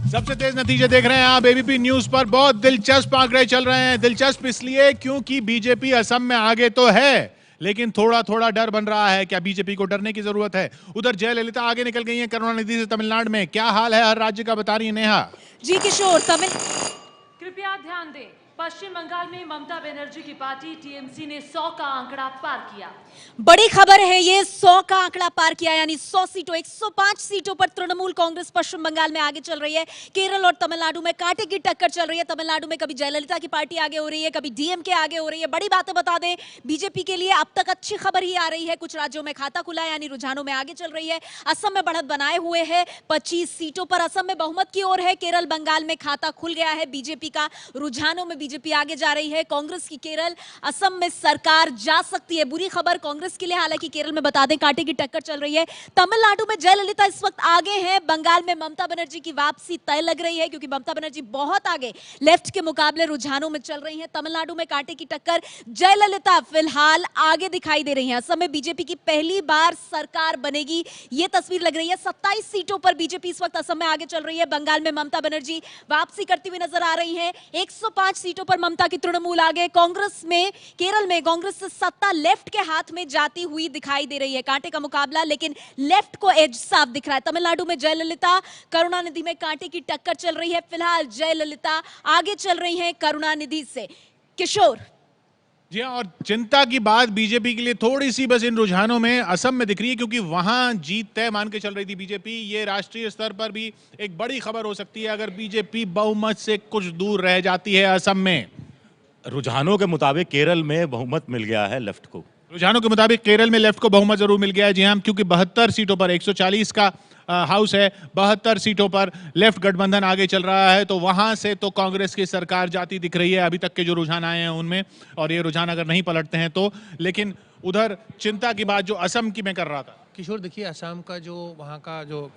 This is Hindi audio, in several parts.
सबसे तेज नतीजे देख रहे हैं आप एबीपी न्यूज पर। बहुत दिलचस्प आंकड़े चल रहे हैं। दिलचस्प इसलिए क्योंकि बीजेपी असम में आगे तो है, लेकिन थोड़ा थोड़ा डर बन रहा है। क्या बीजेपी को डरने की जरूरत है? उधर जयललिता आगे निकल गई हैं करुणानिधि से तमिलनाडु में। क्या हाल है हर राज्य का, बता रही है नेहा। जी किशोर, कृपया ध्यान दें, पश्चिम बंगाल में ममता बनर्जी की पार्टी टीएमसी ने 100 का आंकड़ा पार किया। बड़ी खबर है ये, 100 का आंकड़ा पार किया, यानी 100 सीटों 105 सीटों पर तृणमूल कांग्रेस पश्चिम बंगाल में आगे चल रही है। केरल और तमिलनाडु में कांटे की टक्कर चल रही है। तमिलनाडु में कभी जयललिता की पार्टी आगे हो रही है, कभी डीएमके आगे हो रही है। बड़ी बातें बता दें, बीजेपी के लिए अब तक अच्छी खबर ही आ रही है। कुछ राज्यों में खाता खुला है, यानी रुझानों में आगे चल रही है। असम में बढ़त बनाए हुए है, 25 सीटों पर असम में बहुमत की ओर है। केरल बंगाल में खाता खुल गया है बीजेपी का, रुझानों में बीजेपी आगे जा रही है। कांग्रेस की केरल असम में सरकार जा सकती है। बुरी खबर कांग्रेस के लिए, हालांकि केरल में बता दें कांटे की टक्कर चल रही है। तमिलनाडु में जयललिता इस वक्त आगे हैं। बंगाल में ममता बनर्जी की वापसी तय लग रही है, क्योंकि ममता बनर्जी बहुत आगे लेफ्ट के मुकाबले रुझानों में चल रही हैं। तमिलनाडु में कांटे की टक्कर, जयललिता फिलहाल आगे दिखाई दे रही हैं। असम में बीजेपी की पहली बार सरकार बनेगी, यह तस्वीर लग रही है। 27 सीटों पर बीजेपी इस वक्त असम में आगे चल रही है। बंगाल में ममता बनर्जी वापसी करती हुई नजर आ रही है। 105 सीटों पर ममता की तृणमूल आगे। कांग्रेस में, केरल में कांग्रेस से सत्ता लेफ्ट के हाथ में जाती हुई दिखाई दे रही है। कांटे का मुकाबला, लेकिन लेफ्ट को एज साफ दिख रहा है। तमिलनाडु में जयललिता, करुणानिधि में कांटे की टक्कर चल रही है। फिलहाल जयललिता आगे चल रही हैं करुणानिधि से। किशोर जी हाँ, और चिंता की बात बीजेपी के लिए थोड़ी सी बस इन रुझानों में असम में दिख रही है, क्योंकि वहां जीत तय मान के चल रही थी बीजेपी। ये राष्ट्रीय स्तर पर भी एक बड़ी खबर हो सकती है अगर बीजेपी बहुमत से कुछ दूर रह जाती है असम में। रुझानों के मुताबिक केरल में बहुमत मिल गया है लेफ्ट को। रुझानों के मुताबिक केरल में लेफ्ट को बहुमत जरूर मिल गया है। जी हाँ, क्योंकि 72 सीटों पर 140 का हाउस है, 72 सीटों पर लेफ्ट गठबंधन आगे चल रहा है। तो वहां से तो कांग्रेस की सरकार जाती दिख रही है अभी तक के जो रुझान आए हैं उनमें, और ये रुझान अगर नहीं पलटते हैं तो। लेकिन उधर चिंता की बात जो असम की मैं कर रहा था किशोर, देखिए असम का जो वहाँ का जो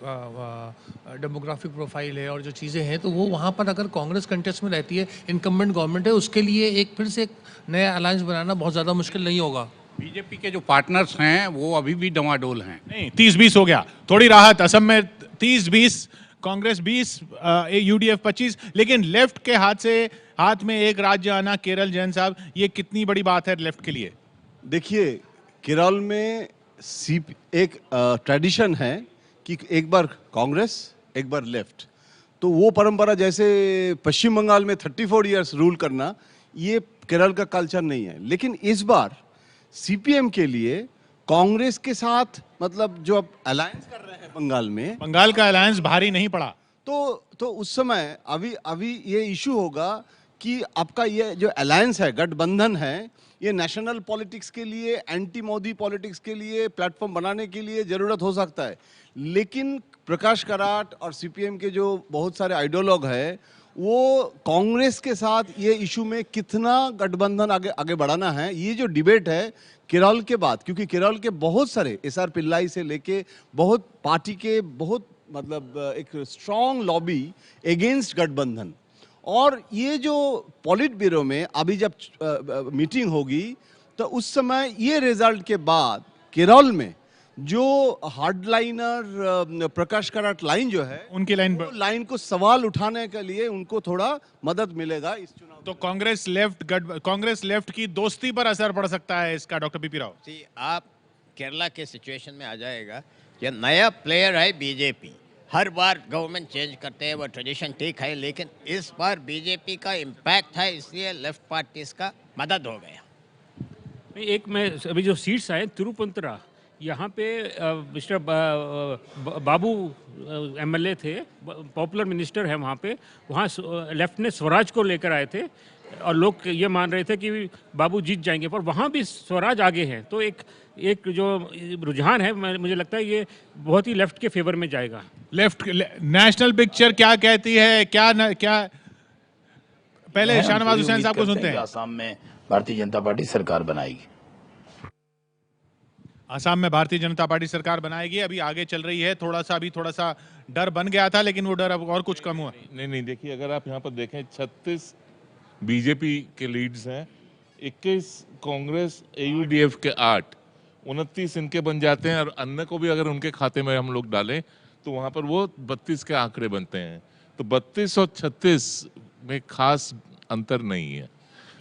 डेमोग्राफिक प्रोफाइल है और जो चीज़ें हैं, तो वो वहाँ पर अगर कांग्रेस कंटेस्ट में रहती है, इनकम्बेंट गवर्नमेंट है, उसके लिए एक फिर से एक नया अलायंस बनाना बहुत ज़्यादा मुश्किल नहीं होगा। बीजेपी के जो पार्टनर्स हैं वो अभी भी डवाडोल हैं। नहीं, 30-20 हो गया, थोड़ी राहत। असम में 30-20, कांग्रेस 20, यूडीएफ 25। लेकिन लेफ्ट के हाथ में एक राज्य आना, केरल, जैन साहब, ये कितनी बड़ी बात है लेफ्ट के लिए? देखिए, केरल में एक ट्रेडिशन है कि एक बार कांग्रेस एक बार लेफ्ट, तो वो परंपरा जैसे पश्चिम बंगाल में 34 इयर्स रूल करना, ये केरल का कल्चर नहीं है। लेकिन इस बार सीपीएम के लिए कांग्रेस के साथ, मतलब जो अब अलायंस कर रहे हैं बंगाल में, बंगाल का अलायंस भारी नहीं पड़ा तो उस समय अभी ये इशू होगा कि आपका ये जो अलायंस है, गठबंधन है, ये नेशनल पॉलिटिक्स के लिए, एंटी मोदी पॉलिटिक्स के लिए प्लेटफॉर्म बनाने के लिए जरूरत हो सकता है। लेकिन प्रकाश कराट और सीपीएम के जो बहुत सारे आइडियोलॉग है, वो कांग्रेस के साथ ये इशू में कितना गठबंधन आगे बढ़ाना है, ये जो डिबेट है केरल के बाद, क्योंकि केरल के बहुत सारे एसआर पिल्लाई से लेके बहुत पार्टी के बहुत, मतलब एक स्ट्रॉन्ग लॉबी अगेंस्ट गठबंधन। और ये जो पॉलिट ब्यूरो में अभी जब मीटिंग होगी, तो उस समय ये रिजल्ट के बाद केरल में जो हार्डलाइनर प्रकाश कराट लाइन जो है, उनकी लाइन को सवाल उठाने के लिए उनको थोड़ा मदद मिलेगा इस चुनाव। तो कांग्रेस लेफ्ट की दोस्ती पर असर पड़ सकता है इसका, डॉक्टर पीपी राव जी। आप केरला के सिचुएशन में आ जाएगा, ये नया प्लेयर है बीजेपी। हर बार गवर्नमेंट चेंज करते हैं, वो ट्रेडिशन ठीक है, लेकिन इस बार बीजेपी का इम्पैक्ट है, इसलिए लेफ्ट पार्टीज का मदद हो गया। एक में अभी जो सीट्स आए, तिरुपंतरा, यहाँ पे मिस्टर बाबू एमएलए थे, पॉपुलर मिनिस्टर है वहाँ पे। वहाँ लेफ्ट ने स्वराज को लेकर आए थे और लोग ये मान रहे थे कि बाबू जीत जाएंगे, पर वहाँ भी स्वराज आगे हैं। तो एक जो रुझान है, मुझे लगता है ये बहुत ही लेफ्ट के फेवर में जाएगा। लेफ्ट नेशनल पिक्चर क्या कहती है? क्या पहले शाहनवाज हुसैन साहब को सुनते हैं। आसाम में भारतीय जनता पार्टी सरकार बनाएगी। आसाम में भारतीय जनता पार्टी सरकार बनाएगी। अभी आगे चल रही है, थोड़ा सा डर बन गया था, लेकिन वो डर अब और कुछ कम हुआ। नहीं, देखिए, अगर आप यहाँ पर देखें, 36 बीजेपी के लीड्स हैं, 21 कांग्रेस, एयूडीएफ के 8, 29 इनके बन जाते हैं, और अन्य को भी अगर उनके खाते में हम लोग डालें तो वहाँ पर वो 32 के आंकड़े बनते हैं। तो 32 और 36 में खास अंतर नहीं है।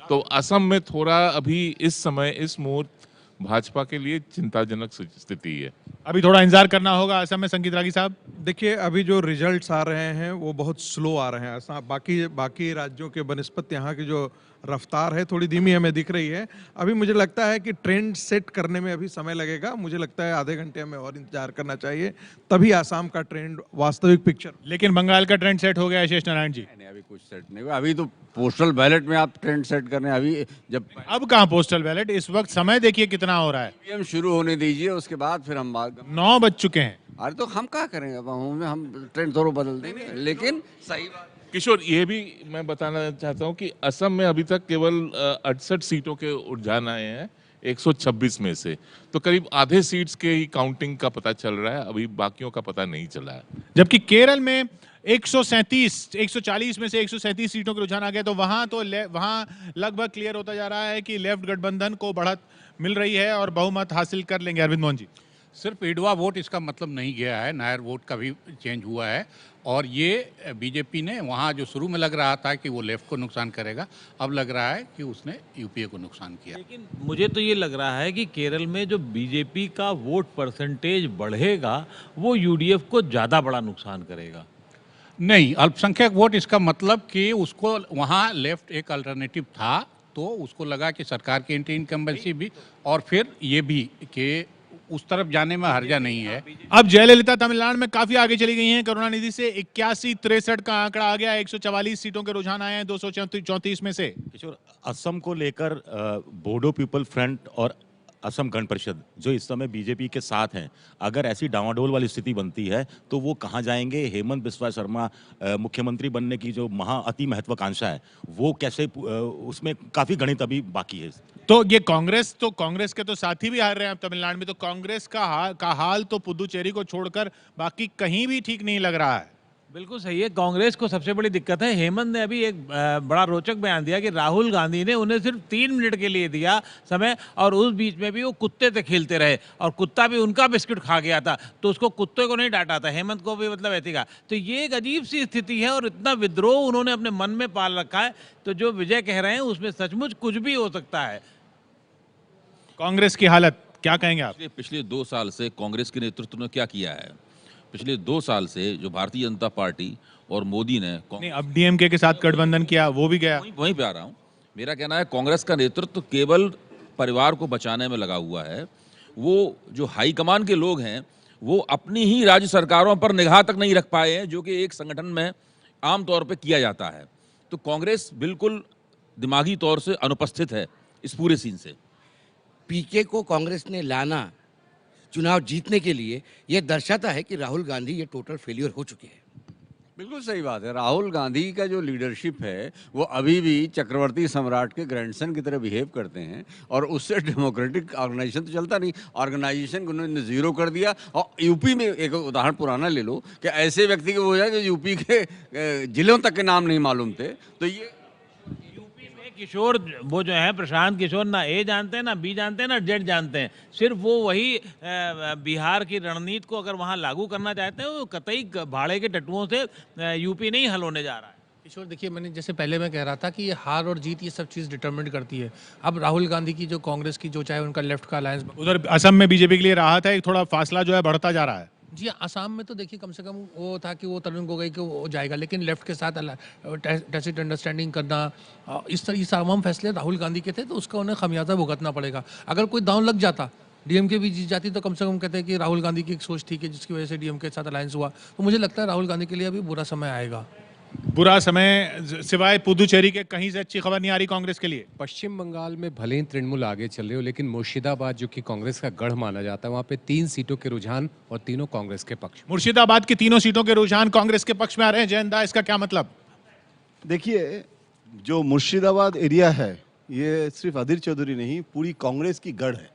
तो असम में थोड़ा अभी इस समय इस मुहूर्त भाजपा के लिए चिंताजनक स्थिति है। अभी थोड़ा इंतजार करना होगा असम में। संगीत रागी साहब, देखिए अभी जो रिजल्ट्स आ रहे हैं वो बहुत स्लो आ रहे हैं। बाकी राज्यों के बनस्पत यहाँ की जो रफ्तार है थोड़ी धीमी हमें दिख रही है। अभी मुझे लगता है कि ट्रेंड सेट करने में अभी समय लगेगा। मुझे लगता है आधे घंटे हमें और इंतजार करना चाहिए, तभी आसाम का ट्रेंड वास्तविक पिक्चर। लेकिन बंगाल का ट्रेंड सेट हो गया है शेष नारायण जी। नहीं, अभी कुछ सेट नहीं हुआ। अभी तो पोस्टल बैलेट में आप ट्रेंड सेट करने, अभी जब अब कहाँ पोस्टल बैलेट, इस वक्त समय देखिए कितना हो रहा है। ईवीएम शुरू होने दीजिए, उसके बाद फिर हम 9 बज चुके हैं। अरे तो हम क्या करेंगे, अब हम ट्रेंड थोड़ा बदल देंगे, लेकिन सही बात। किशोर, ये भी मैं बताना चाहता हूँ कि असम में अभी तक केवल 68 सीटों के उठान आए हैं 126 में से, तो करीब आधे सीट्स के ही काउंटिंग का पता चल रहा है, अभी बाकियों का पता नहीं चला है। जबकि केरल में 140 में से 137 सीटों के रुझान आ गए, तो वहां वहां लगभग क्लियर होता जा रहा है कि लेफ्ट गठबंधन को बढ़त मिल रही है और बहुमत हासिल कर लेंगे। अरविंद मोहन जी, सिर्फ इडवा वोट इसका मतलब नहीं गया है, नायर वोट का भी चेंज हुआ है। और ये बीजेपी ने वहाँ जो शुरू में लग रहा था कि वो लेफ्ट को नुकसान करेगा, अब लग रहा है कि उसने यूपीए को नुकसान किया। लेकिन मुझे तो ये लग रहा है कि केरल में जो बीजेपी का वोट परसेंटेज बढ़ेगा वो यूडीएफ को ज़्यादा बड़ा नुकसान करेगा। नहीं, अल्पसंख्यक वोट इसका मतलब कि उसको वहाँ लेफ्ट एक अल्टरनेटिव था, तो उसको लगा कि सरकार की एंटी इनकम्बेंसी भी और फिर ये भी कि उस तरफ जाने में हर्जा नहीं है। अब जयललिता तमिलनाडु में काफी आगे चली गई हैं। करुणानिधि से 81-63 का आंकड़ा आ गया। 144 सीटों के रुझान आए हैं 234 में से। किशोर, असम को लेकर बोडो पीपल फ्रंट और असम गण परिषद जो इस समय बीजेपी के साथ हैं, अगर ऐसी डावाडोल वाली स्थिति बनती है तो वो कहाँ जाएंगे? हेमंत बिस्वा शर्मा मुख्यमंत्री बनने की जो अति महत्वाकांक्षा है वो कैसे, उसमें काफी गणित अभी बाकी है। तो ये कांग्रेस के तो साथी भी हार रहे हैं अब तमिलनाडु में, तो कांग्रेस का हाल तो पुदुचेरी को छोड़कर बाकी कहीं भी ठीक नहीं लग रहा है। बिल्कुल सही है। कांग्रेस को सबसे बड़ी दिक्कत है, हेमंत ने अभी एक बड़ा रोचक बयान दिया कि राहुल गांधी ने उन्हें सिर्फ 3 मिनट के लिए दिया समय, और उस बीच में भी वो कुत्ते से खेलते रहे और कुत्ता भी उनका बिस्किट खा गया था, तो उसको कुत्ते को नहीं डांटा था, हेमंत को भी मतलब ऐसे कहा। तो ये एक अजीब सी स्थिति है और इतना विद्रोह उन्होंने अपने मन में पाल रखा है। तो जो विजय कह रहे हैं उसमें सचमुच कुछ भी हो सकता है। कांग्रेस की हालत क्या कहेंगे आप? पिछले 2 साल से कांग्रेस के नेतृत्व ने क्या किया है? पिछले 2 साल से जो भारतीय जनता पार्टी और मोदी ने नहीं, अब डीएमके के साथ गठबंधन किया, वो भी गया। वहीं पे आ रहा हूँ। मेरा कहना है कांग्रेस का नेतृत्व केवल परिवार को बचाने में लगा हुआ है। वो जो हाईकमान के लोग हैं वो अपनी ही राज्य सरकारों पर निगाह तक नहीं रख पाए हैं, जो कि एक संगठन में आमतौर पर किया जाता है। तो कांग्रेस बिल्कुल दिमागी तौर से अनुपस्थित है इस पूरे सीन से। पीके को कांग्रेस ने लाना चुनाव जीतने के लिए, यह दर्शाता है कि राहुल गांधी ये टोटल फेलियर हो चुके हैं। बिल्कुल सही बात है। राहुल गांधी का जो लीडरशिप है वो अभी भी चक्रवर्ती सम्राट के ग्रैंडसन की तरह बिहेव करते हैं, और उससे डेमोक्रेटिक ऑर्गेनाइजेशन तो चलता नहीं। ऑर्गेनाइजेशन को उन्होंने जीरो कर दिया। और यूपी में एक उदाहरण पुराना ले लो कि ऐसे व्यक्ति को हो जाए जो यूपी के जिलों तक के नाम नहीं मालूम थे। तो ये किशोर वो जो है प्रशांत किशोर ना ए जानते हैं, ना बी जानते हैं, ना जेड जानते हैं। सिर्फ वो वही बिहार की रणनीति को अगर वहाँ लागू करना चाहते हैं, वो कतई भाड़े के टट्टुओं से यूपी नहीं हल होने जा रहा है। किशोर, देखिए मैंने जैसे पहले मैं कह रहा था कि ये हार और जीत ये सब चीज़ डिटरमिन करती है। अब राहुल गांधी की जो कांग्रेस की जो चाहे उनका लेफ्ट का अलायंस, उधर असम में बीजेपी के लिए राहत है, एक थोड़ा फासला जो है बढ़ता जा रहा है। जी, आसाम में तो देखिए कम से कम वो था कि वो तरुण गोगोई को वो जाएगा, लेकिन लेफ्ट के साथ टैसिट अंडरस्टैंडिंग करना, इस तरह तमाम फैसले राहुल गांधी के थे, तो उसका उन्हें खमियाजा भुगतना पड़ेगा। अगर कोई दांव लग जाता, डीएमके भी जीत जाती, तो कम से कम कहते हैं कि राहुल गांधी की एक सोच थी कि जिसकी वजह से डीएमके के साथ अलायंस हुआ। तो मुझे लगता है राहुल गांधी के लिए अभी बुरा समय आएगा। बुरा समय सिवाय पुदुचेरी के कहीं से अच्छी खबर नहीं आ रही कांग्रेस के लिए। पश्चिम बंगाल में भले ही तृणमूल आगे चल रहे हो, लेकिन मुर्शिदाबाद जो कि कांग्रेस का गढ़ माना जाता है, वहाँ पे 3 सीटों के रुझान और तीनों कांग्रेस के पक्ष। मुर्शिदाबाद की 3 सीटों के रुझान कांग्रेस के पक्ष में आ रहे हैं। जयंदा, इसका क्या मतलब? देखिए, जो मुर्शिदाबाद एरिया है ये सिर्फ अधीर चौधरी नहीं, पूरी कांग्रेस की गढ़ है।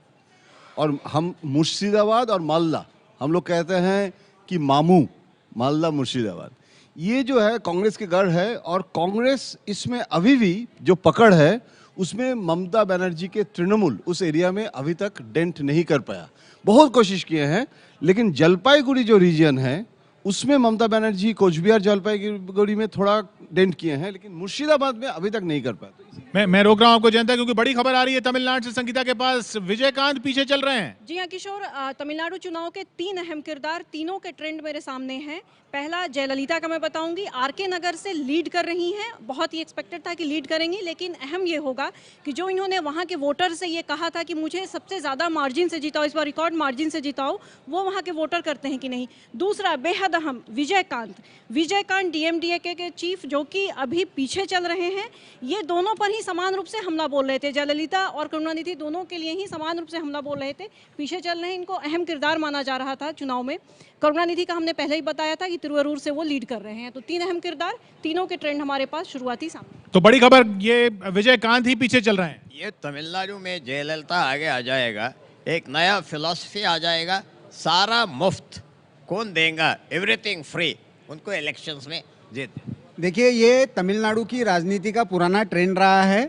और हम मुर्शिदाबाद और मालदा, हम लोग कहते हैं कि मामू मालदा मुर्शिदाबाद, ये जो है कांग्रेस के गढ़ है। और कांग्रेस इसमें अभी भी जो पकड़ है उसमें ममता बनर्जी के तृणमूल उस एरिया में अभी तक डेंट नहीं कर पाया। बहुत कोशिश किए हैं, लेकिन जलपाईगुड़ी जो रीजन है उसमें ममता बनर्जी कोचबिहार जलपाईगुड़ी में थोड़ा डेंट किए हैं, लेकिन मुर्शिदाबाद में अभी तक नहीं कर पाए। मैं रोक रहा हूं आपको जनता, क्योंकि बड़ी खबर आ रही है तमिलनाडु से संगीता के पास, विजयकांत पीछे चल रहे हैं। जी हाँ किशोर, तमिलनाडु चुनाव के 3 अहम किरदार, तीनों के ट्रेंड मेरे सामने हैं। पहला जयललिता का मैं बताऊंगी, आरके नगर से लीड कर रही हैं, बहुत ही एक्सपेक्टेड था कि लीड करेंगी, लेकिन अहम ये होगा कि जो इन्होंने वहाँ के वोटर से ये कहा था कि मुझे सबसे ज़्यादा मार्जिन से जिताओ, इस बार रिकॉर्ड मार्जिन से जिताओ, वो वहाँ के वोटर करते हैं कि नहीं। दूसरा बेहद अहम, विजयकांत डीएमडीके के चीफ जो कि अभी पीछे चल रहे हैं, ये दोनों पर ही समान रूप से हमला बोल रहे थे, जयललिता और करुणानिधि दोनों के लिए ही समान रूप से हमला बोल रहे थे, पीछे चल रहे हैं। इनको अहम किरदार माना जा रहा था चुनाव में। करुणानिधि का हमने पहले ही बताया था कि तिरुवरूर से वो लीड कर रहे हैं। तो 3 अहम किरदार, तीनों के ट्रेंड हमारे पास शुरुआती सामने। तो बड़ी खबर, ये विजयकांत ही पीछे चल रहे हैं। ये तमिलनाडु में जयललिता आगे आ जाएगा, एक नया फिलॉसफी आ जाएगा, सारा मुफ्त, कौन देगा, एवरीथिंग फ्री, उनको इलेक्शंस में जीत। देखिए, ये तमिलनाडु की राजनीति का पुराना ट्रेंड रहा है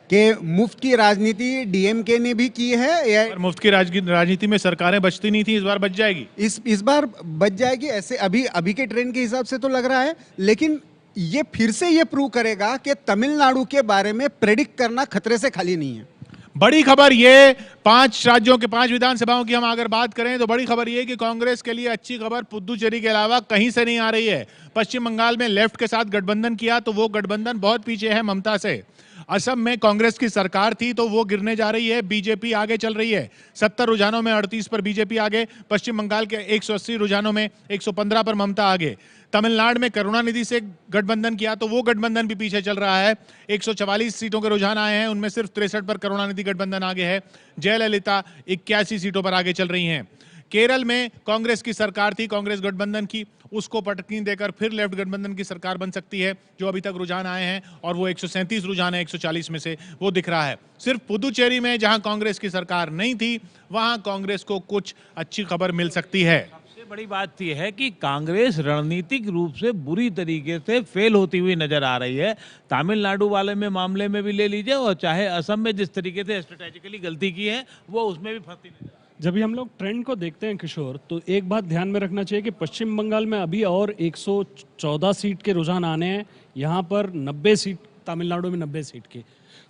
कि मुफ्त की राजनीति डीएमके ने भी की है। मुफ्त की राजनीति में सरकारें बचती नहीं थी, इस बार बच जाएगी। इस बार बच जाएगी, ऐसे अभी के ट्रेंड के हिसाब से तो लग रहा है। लेकिन ये फिर से ये प्रूव करेगा कि तमिलनाडु के बारे में प्रेडिक्ट करना खतरे से खाली नहीं है। बड़ी खबर ये 5 राज्यों के 5 विधानसभाओं की हम अगर बात करें तो बड़ी खबर ये कि कांग्रेस के लिए अच्छी खबर पुदुचेरी के अलावा कहीं से नहीं आ रही है। पश्चिम बंगाल में लेफ्ट के साथ गठबंधन किया तो वो गठबंधन बहुत पीछे है ममता से। असम में कांग्रेस की सरकार थी तो वो गिरने जा रही है, बीजेपी आगे चल रही है। 70 रुझानों में 38 पर बीजेपी आगे, पश्चिम बंगाल के 180 रुझानों में 115 पर ममता आगे। तमिलनाडु में करुणानिधि से गठबंधन किया तो वो गठबंधन भी पीछे चल रहा है। 144 सीटों के रुझान आए हैं, उनमें सिर्फ 63 पर करुणानिधि गठबंधन आगे है। जयललिता 81 सीटों पर आगे चल रही हैं। केरल में कांग्रेस की सरकार थी, कांग्रेस गठबंधन की, उसको पटकनी देकर फिर लेफ्ट गठबंधन की सरकार बन सकती है, जो अभी तक रुझान आए हैं, और वो 137 रुझान है 140 में से, वो दिख रहा है। सिर्फ पुदुचेरी में जहां कांग्रेस की सरकार नहीं थी, वहां कांग्रेस को कुछ अच्छी खबर मिल सकती है। सबसे बड़ी बात यह है कि कांग्रेस रणनीतिक रूप से बुरी तरीके से फेल होती हुई नजर आ रही है। तमिलनाडु वाले में मामले में भी ले लीजिए, और चाहे असम में जिस तरीके से स्ट्रेटेजिकली गलती की है, वो उसमें भी फंसती नजर। जब भी हम लोग ट्रेंड को देखते हैं किशोर, तो एक बात ध्यान में रखना चाहिए कि पश्चिम बंगाल में अभी और 114 सीट के रुझान आने हैं, यहाँ पर 90 सीट, तमिलनाडु में 90 सीट के।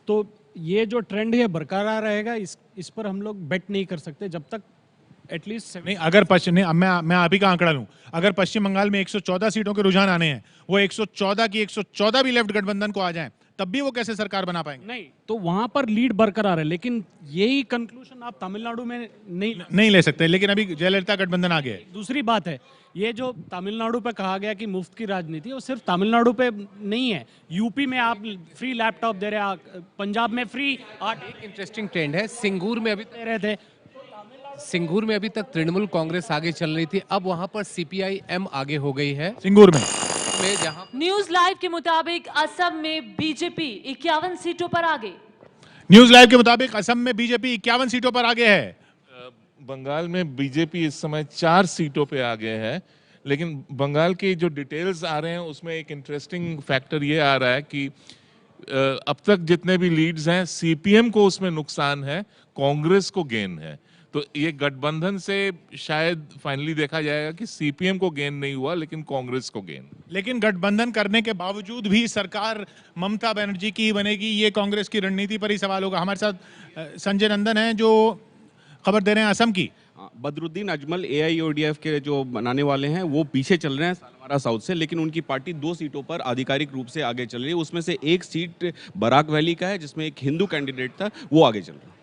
तो ये जो ट्रेंड है बरकरार रहेगा, इस पर हम लोग बेट नहीं कर सकते जब तक एटलीस्ट नहीं। अगर पश्चिम, नहीं, मैं आप ही का आंकड़ा लूं, अगर पश्चिम बंगाल में 114 सीटों के रुझान आने हैं, वो 114 की 114 भी लेफ्ट गठबंधन को आ जाएं, तब भी वो कैसे सरकार बना पाएंगे? नहीं, तो वहां पर लीड बरकरार है, लेकिन यही कंक्लूजन आप तमिलनाडु में नहीं ले सकते। लेकिन अभी जयललिता गठबंधन आ गया है। दूसरी बात है, ये जो तमिलनाडु पे कहा गया कि मुफ्त की राजनीति, वो सिर्फ तमिलनाडु पे नहीं है। यूपी में आप फ्री लैपटॉप दे रहे हैं, पंजाब में फ्री। एक इंटरेस्टिंग ट्रेंड है, सिंगूर में अभी दे रहे थे, सिंगूर में अभी तक तृणमूल कांग्रेस आगे चल रही थी, अब वहां पर सीपीआई-एम आगे हो गई है सिंगूर में। जहां न्यूज लाइव के मुताबिक असम में बीजेपी 51 सीटों पर आगे। न्यूज लाइव के मुताबिक असम में बीजेपी 51 सीटों पर आगे है। बंगाल में बीजेपी इस समय 4 सीटों पे आगे है, लेकिन बंगाल की जो डिटेल्स आ रहे हैं उसमें एक इंटरेस्टिंग फैक्टर ये आ रहा है कि अब तक जितने भी लीड्स हैं, सीपीएम को उसमें नुकसान है, कांग्रेस को गेन है। तो ये गठबंधन से शायद फाइनली देखा जाएगा कि सीपीएम को गेन नहीं हुआ, लेकिन कांग्रेस को गेन। लेकिन गठबंधन करने के बावजूद भी सरकार ममता बनर्जी की ही बनेगी, ये कांग्रेस की रणनीति पर ही सवाल होगा। हमारे साथ संजय नंदन हैं जो खबर दे रहे हैं असम की। बदरुद्दीन अजमल एआईयूडीएफ के जो बनाने वाले हैं वो पीछे चल रहे हैं सालवारा साउथ से, लेकिन उनकी पार्टी 2 सीटों पर आधिकारिक रूप से आगे चल रही है। उसमें से एक सीट बराक वैली का है जिसमें एक हिंदू कैंडिडेट था, वो आगे चल रहा है।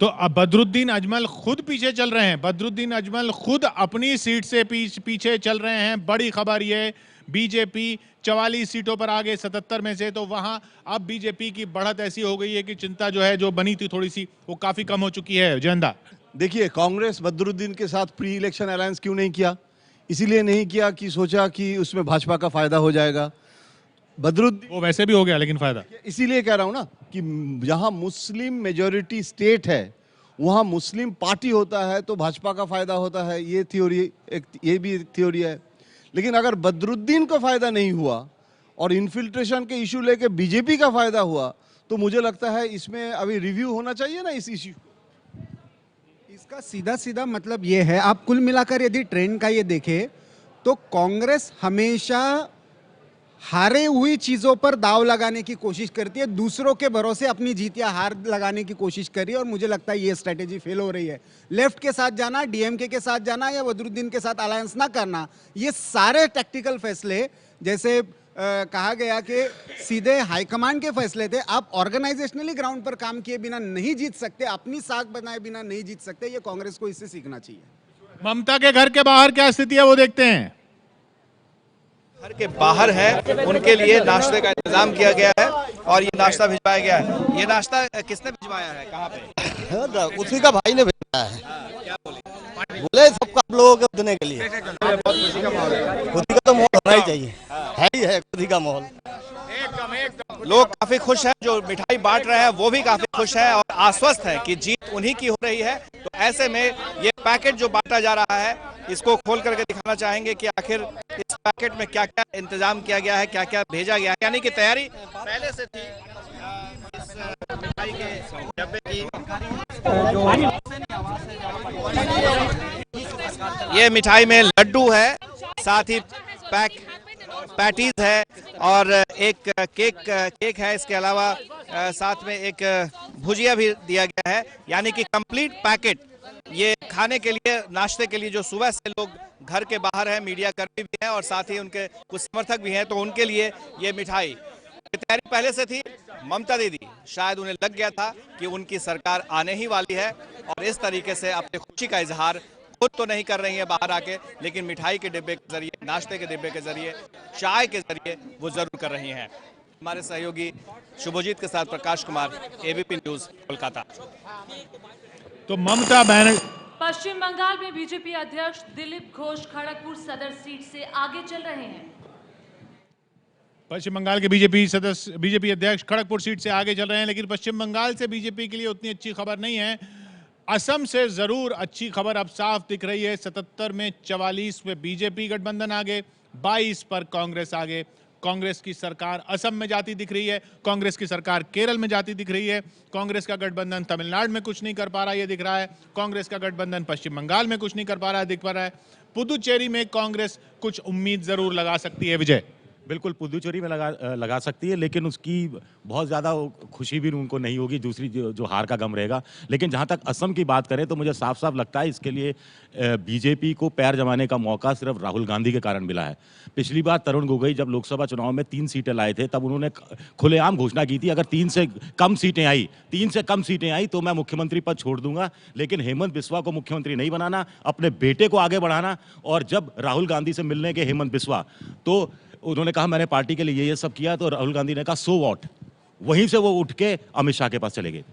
तो अब बदरुद्दीन अजमल खुद पीछे चल रहे हैं, बदरुद्दीन अजमल खुद अपनी सीट से पीछे चल रहे हैं। बड़ी खबर ये, बीजेपी 44 सीटों पर आगे 77 में से, तो वहां अब बीजेपी की बढ़त ऐसी हो गई है कि चिंता जो है, जो बनी थी थोड़ी सी, वो काफी कम हो चुकी है। जयंदा, देखिए, कांग्रेस बदरुद्दीन के साथ प्री इलेक्शन अलायंस क्यों नहीं किया? इसीलिए नहीं किया कि सोचा कि उसमें भाजपा का फायदा हो जाएगा। बदरुद्दीन वो वैसे भी हो गया, लेकिन फायदा इसीलिए कह रहा हूं ना कि जहां मुस्लिम मेजॉरिटी स्टेट है वहां मुस्लिम पार्टी होता है तो भाजपा का फायदा होता है। ये थ्योरी ये भी एक थ्योरी है। लेकिन अगर बदरुद्दीन को फायदा नहीं हुआ और इन्फिल्ट्रेशन के इशू लेके बीजेपी का फायदा हुआ, तो मुझे लगता है इसमें अभी रिव्यू होना चाहिए ना इस इशू। इसका सीधा सीधा मतलब ये है, आप कुल मिलाकर यदि ट्रेंड का ये देखें तो कांग्रेस हमेशा हारे हुई चीजों पर दाव लगाने की कोशिश करती है, दूसरों के भरोसे अपनी जीत या हार लगाने की कोशिश कर रही है, और मुझे लगता है ये स्ट्रेटेजी फेल हो रही है। लेफ्ट के साथ जाना, डीएमके के साथ जाना या वदरुद्दीन के साथ अलायंस ना करना, ये सारे टैक्टिकल फैसले, जैसे कहा गया कि सीधे हाईकमांड के फैसले थे। आप ऑर्गेनाइजेशनली ग्राउंड पर काम किए बिना नहीं जीत सकते, अपनी साख बनाए बिना नहीं जीत सकते। ये कांग्रेस को इससे सीखना चाहिए। ममता के घर के बाहर क्या स्थिति है वो देखते हैं। घर के बाहर है, उनके लिए नाश्ते का इंतजाम किया गया है और ये नाश्ता भिजवाया गया है। ये नाश्ता किसने भिजवाया है, कहाँ पे? उसी का भाई ने भेजा है। क्या बोले सबका आप लोगों को देने के लिए। खुशी का तो माहौल होना ही चाहिए, है ही है खुशी का माहौल। लोग काफी खुश हैं, जो मिठाई बांट रहे हैं वो भी काफी खुश हैं और आश्वस्त हैं कि जीत उन्हीं की हो रही है। तो ऐसे में ये पैकेट जो बांटा जा रहा है, इसको खोल करके दिखाना चाहेंगे कि आखिर इस पैकेट में क्या क्या इंतजाम किया गया है, क्या क्या भेजा गया है। यानी कि तैयारी पहले से थी इस मिठाई के डब्बे की। ये मिठाई में लड्डू है, साथ ही पैटीज है और एक केक है। इसके अलावा साथ में एक भुजिया भी दिया गया है। यानी कि कंप्लीट पैकेट ये खाने के लिए, नाश्ते के लिए जो सुबह से लोग घर के बाहर हैं, मीडिया कर्मी भी हैं और साथ ही उनके कुछ समर्थक भी हैं, तो उनके लिए ये मिठाई की तैयारी पहले से थी। ममता दीदी शायद उन्हें लग गया था कि उनकी सरकार आने ही वाली है और इस तरीके से अपनी खुशी का इजहार खुद तो नहीं कर रही है बाहर आके, लेकिन मिठाई के डिब्बे के जरिए, नाश्ते के डिब्बे के जरिए, चाय के जरिए वो जरूर कर रही हैं। हमारे सहयोगी शुभजीत के साथ प्रकाश कुमार, एबीपी न्यूज, कोलकाता। तो ममता बनर्जी पश्चिम बंगाल में बीजेपी अध्यक्ष दिलीप घोष खड़गपुर सदर सीट से आगे चल रहे हैं। पश्चिम बंगाल के बीजेपी अध्यक्ष खड़गपुर सीट से आगे चल रहे हैं, लेकिन पश्चिम बंगाल से बीजेपी के लिए उतनी अच्छी खबर नहीं है। असम से जरूर अच्छी खबर अब साफ दिख रही है। 77 में 44 में बीजेपी गठबंधन आगे, 22 पर कांग्रेस आगे। कांग्रेस की सरकार असम में जाती दिख रही है, कांग्रेस की सरकार केरल में जाती दिख रही है। कांग्रेस का गठबंधन तमिलनाडु में कुछ नहीं कर पा रहा, ये दिख रहा है। कांग्रेस का गठबंधन पश्चिम बंगाल में कुछ नहीं कर पा रहा है, दिख पा रहा है। पुदुचेरी में कांग्रेस कुछ उम्मीद जरूर लगा सकती है। विजय, बिल्कुल पुदुचेरी में लगा सकती है, लेकिन उसकी बहुत ज़्यादा खुशी भी उनको नहीं होगी, दूसरी जो हार का गम रहेगा। लेकिन जहाँ तक असम की बात करें तो मुझे साफ साफ लगता है इसके लिए बीजेपी को पैर जमाने का मौका सिर्फ राहुल गांधी के कारण मिला है। पिछली बार तरुण गोगोई जब लोकसभा चुनाव में 3 सीटें लाए थे, तब उन्होंने खुलेआम घोषणा की थी, अगर 3 से कम सीटें आई तो मैं मुख्यमंत्री पद छोड़ दूंगा, लेकिन हेमंत बिस्वा को मुख्यमंत्री नहीं बनाना, अपने बेटे को आगे बढ़ाना। और जब राहुल गांधी से मिलने के हेमंत बिस्वा, तो उन्होंने कहा मैंने पार्टी के लिए ये सब किया, तो राहुल गांधी ने कहा सो व्हाट, वहीं से वो उठ के अमित शाह के पास चले गए।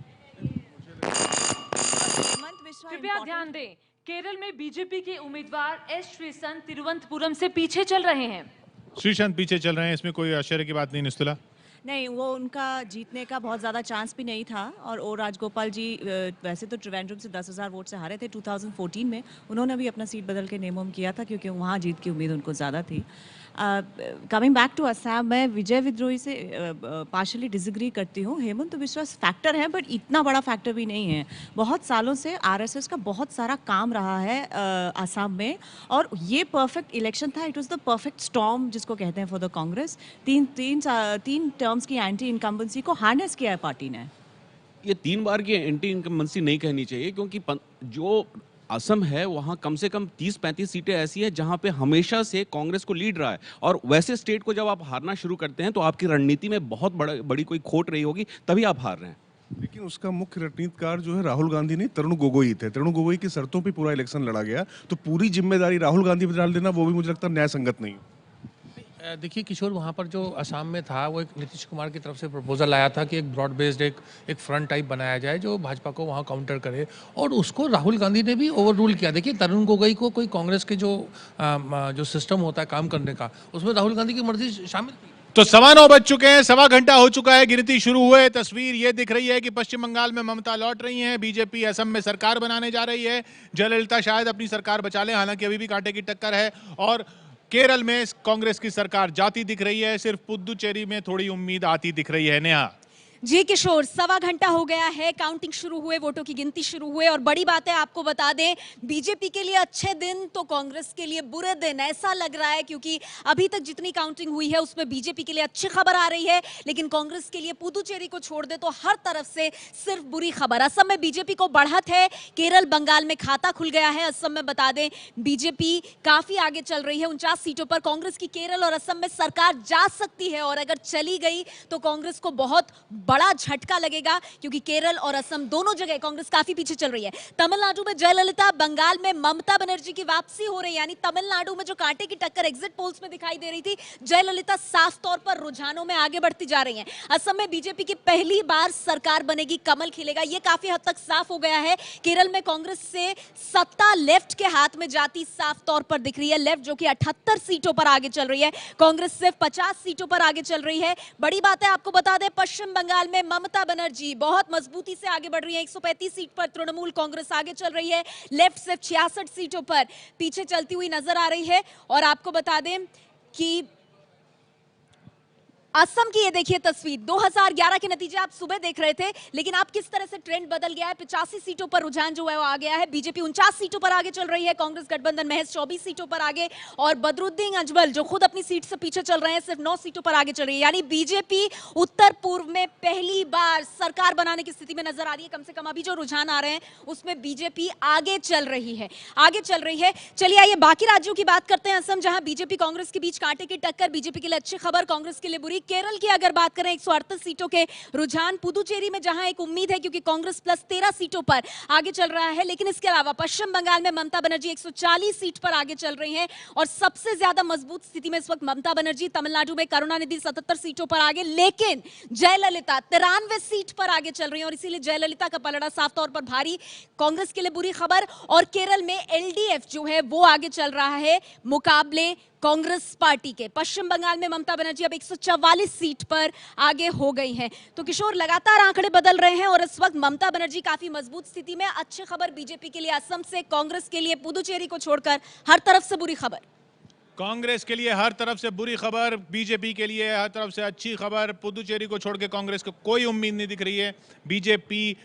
कृपया ध्यान दें, केरल में बीजेपी के उम्मीदवार एस श्रीसंत तिरुवनंतपुरम से पीछे चल रहे हैं। श्रीसंत पीछे चल रहे हैं, इसमें कोई आश्चर्य की बात नहीं। निस्तुला, नहीं, वो उनका जीतने का बहुत ज़्यादा चांस भी नहीं था। और ओ राजगोपाल जी वैसे तो त्रिवेंद्रम से 10,000 वोट से हारे थे 2014 में। उन्होंने भी अपना सीट बदल के नेमोम किया था क्योंकि वहाँ जीत की उम्मीद उनको ज़्यादा थी। कमिंग बैक टू असम, मैं विजय विद्रोही से पार्शली डिसएग्री करती हूँ। हेमंत बिस्वा फैक्टर है, बट इतना बड़ा फैक्टर भी नहीं है। बहुत सालों से आरएसएस का बहुत सारा काम रहा है असम में, और ये परफेक्ट इलेक्शन था। It was the perfect storm जिसको कहते हैं फॉर द कांग्रेस। तीन टर्म्स की एंटी इनकम्बेंसी को हार्नेस किया है पार्टी ने। ये 3 बार की एंटी इनकम्बेंसी नहीं कहनी चाहिए, क्योंकि जो असम है वहाँ कम से कम 30-35 सीटें ऐसी हैं जहाँ पे हमेशा से कांग्रेस को लीड रहा है। और वैसे स्टेट को जब आप हारना शुरू करते हैं तो आपकी रणनीति में बहुत बड़ी कोई खोट रही होगी, तभी आप हार रहे हैं। लेकिन उसका मुख्य रणनीतिकार जो है राहुल गांधी नहीं, तरुण गोगोई थे। तरुण गोगोई की शर्तों पे पूरा इलेक्शन लड़ा गया, तो पूरी जिम्मेदारी राहुल गांधी पर डाल देना वो भी मुझे लगता है न्याय संगत नहीं। देखिए किशोर, वहाँ पर जो असम में था वो एक नीतीश कुमार की तरफ से प्रपोजल आया था कि एक ब्रॉड बेस्ड एक फ्रंट टाइप बनाया जाए जो भाजपा को वहाँ काउंटर करे, और उसको राहुल गांधी ने भी ओवर रूल किया। देखिए तरुण गोगोई को कोई कांग्रेस के जो सिस्टम होता है काम करने का, उसमें राहुल गांधी की मर्जी शामिल थी। तो 9:15 बज चुके हैं, 1.25 घंटा हो चुका है, गिनती शुरू हुए। तस्वीर ये दिख रही है कि पश्चिम बंगाल में ममता लौट रही हैं, बीजेपी असम में सरकार बनाने जा रही है। जयललिता शायद अपनी सरकार बचा लें, हालांकि अभी भी कांटे की टक्कर है। और केरल में कांग्रेस की सरकार जाती दिख रही है, सिर्फ पुदुचेरी में थोड़ी उम्मीद आती दिख रही है। नेहा, जी किशोर, 1.25 घंटा हो गया है, काउंटिंग शुरू हुए, वोटों की गिनती शुरू हुए और बड़ी बात है, आपको बता दें, बीजेपी के लिए अच्छे दिन तो कांग्रेस के लिए बुरे दिन, ऐसा लग रहा है क्योंकि अभी तक जितनी काउंटिंग हुई है उसमें बीजेपी के लिए अच्छी खबर आ रही है, लेकिन कांग्रेस के लिए पुदुचेरी को छोड़ दे तो हर तरफ से सिर्फ बुरी खबर। असम में बीजेपी को बढ़त है, केरल बंगाल में खाता खुल गया है। असम में बता दें बीजेपी काफी आगे चल रही है, 49 सीटों पर। कांग्रेस की केरल और असम में सरकार जा सकती है और अगर चली गई तो कांग्रेस को बहुत बड़ा झटका लगेगा क्योंकि केरल और असम दोनों जगह कांग्रेस काफी पीछे चल रही है। तमिलनाडु में जयललिता, बंगाल में ममता बनर्जी की वापसी हो रही है, यानी तमिलनाडु में जो कांटे की टक्कर एग्जिट पोल्स में दिखाई दे रही थी, जयललिता साफ तौर पर रुझानों में आगे बढ़ती जा रही हैं। असम में बीजेपी की पहली बार सरकार बनेगी, कमल खिलेगा, यह काफी हद तक साफ हो गया है। केरल में कांग्रेस से सत्ता लेफ्ट के हाथ में जाती साफ तौर पर दिख रही है, लेफ्ट जो कि 78 सीटों पर आगे चल रही है, कांग्रेस सिर्फ 50 सीटों पर आगे चल रही है। बड़ी बात है, आपको बता दें पश्चिम बंगाल में ममता बनर्जी बहुत मजबूती से आगे बढ़ रही है, 135 सीट पर तृणमूल कांग्रेस आगे चल रही है, लेफ्ट सिर्फ 66 सीटों पर पीछे चलती हुई नजर आ रही है। और आपको बता दें कि असम की ये देखिए तस्वीर, 2011 के नतीजे आप सुबह देख रहे थे, लेकिन आप किस तरह से ट्रेंड बदल गया है। 85 सीटों पर रुझान जो है वो आ गया है, बीजेपी 49 सीटों पर आगे चल रही है, कांग्रेस गठबंधन महज 24 सीटों पर आगे, और बदरुद्दीन अजमल जो खुद अपनी सीट से पीछे चल रहे हैं सिर्फ 9 सीटों पर आगे चल रही है। यानी बीजेपी उत्तर पूर्व में पहली बार सरकार बनाने की स्थिति में नजर आ रही है। कम से कम अभी जो रुझान आ रहे हैं उसमें बीजेपी आगे चल रही है, आगे चल रही है। चलिए आइए बाकी राज्यों की बात करते हैं। असम जहां बीजेपी कांग्रेस के बीच कांटे की टक्कर, बीजेपी के लिए अच्छी खबर, कांग्रेस के लिए बुरी। केरल की अगर बात करें 138 सीटों के रुझान, पुदुचेरी में जहां एक उम्मीद है क्योंकि कांग्रेस प्लस 13 सीटों पर आगे चल रहा है, लेकिन इसके अलावा पश्चिम बंगाल में ममता बनर्जी 140 सीट पर आगे चल रही हैं और सबसे ज्यादा मजबूत स्थिति में इस वक्त ममता बनर्जी। तमिलनाडु में करुणानिधि 77 सीटों पर आगे, लेकिन जयललिता 93 सीट पर आगे चल रही है और इसीलिए जयललिता का पलड़ा साफ तौर पर भारी, कांग्रेस के लिए बुरी खबर। और केरल में एलडीएफ जो है वो आगे चल रहा है मुकाबले कांग्रेस पार्टी के। पश्चिम बंगाल में ममता बनर्जी अब 144 सीट पर आगे हो गई हैं। तो किशोर, लगातार आंकड़े बदल रहे हैं और इस वक्त ममता बनर्जी काफी मजबूत स्थिति में। अच्छी खबर बीजेपी के लिए असम से, कांग्रेस के लिए पुदुचेरी को छोड़कर हर तरफ से बुरी खबर। कांग्रेस के लिए हर तरफ से बुरी खबर, बीजेपी के लिए हर तरफ से अच्छी खबर। पुदुचेरी को छोड़ के कांग्रेस को कोई उम्मीद नहीं दिख रही है। बीजेपी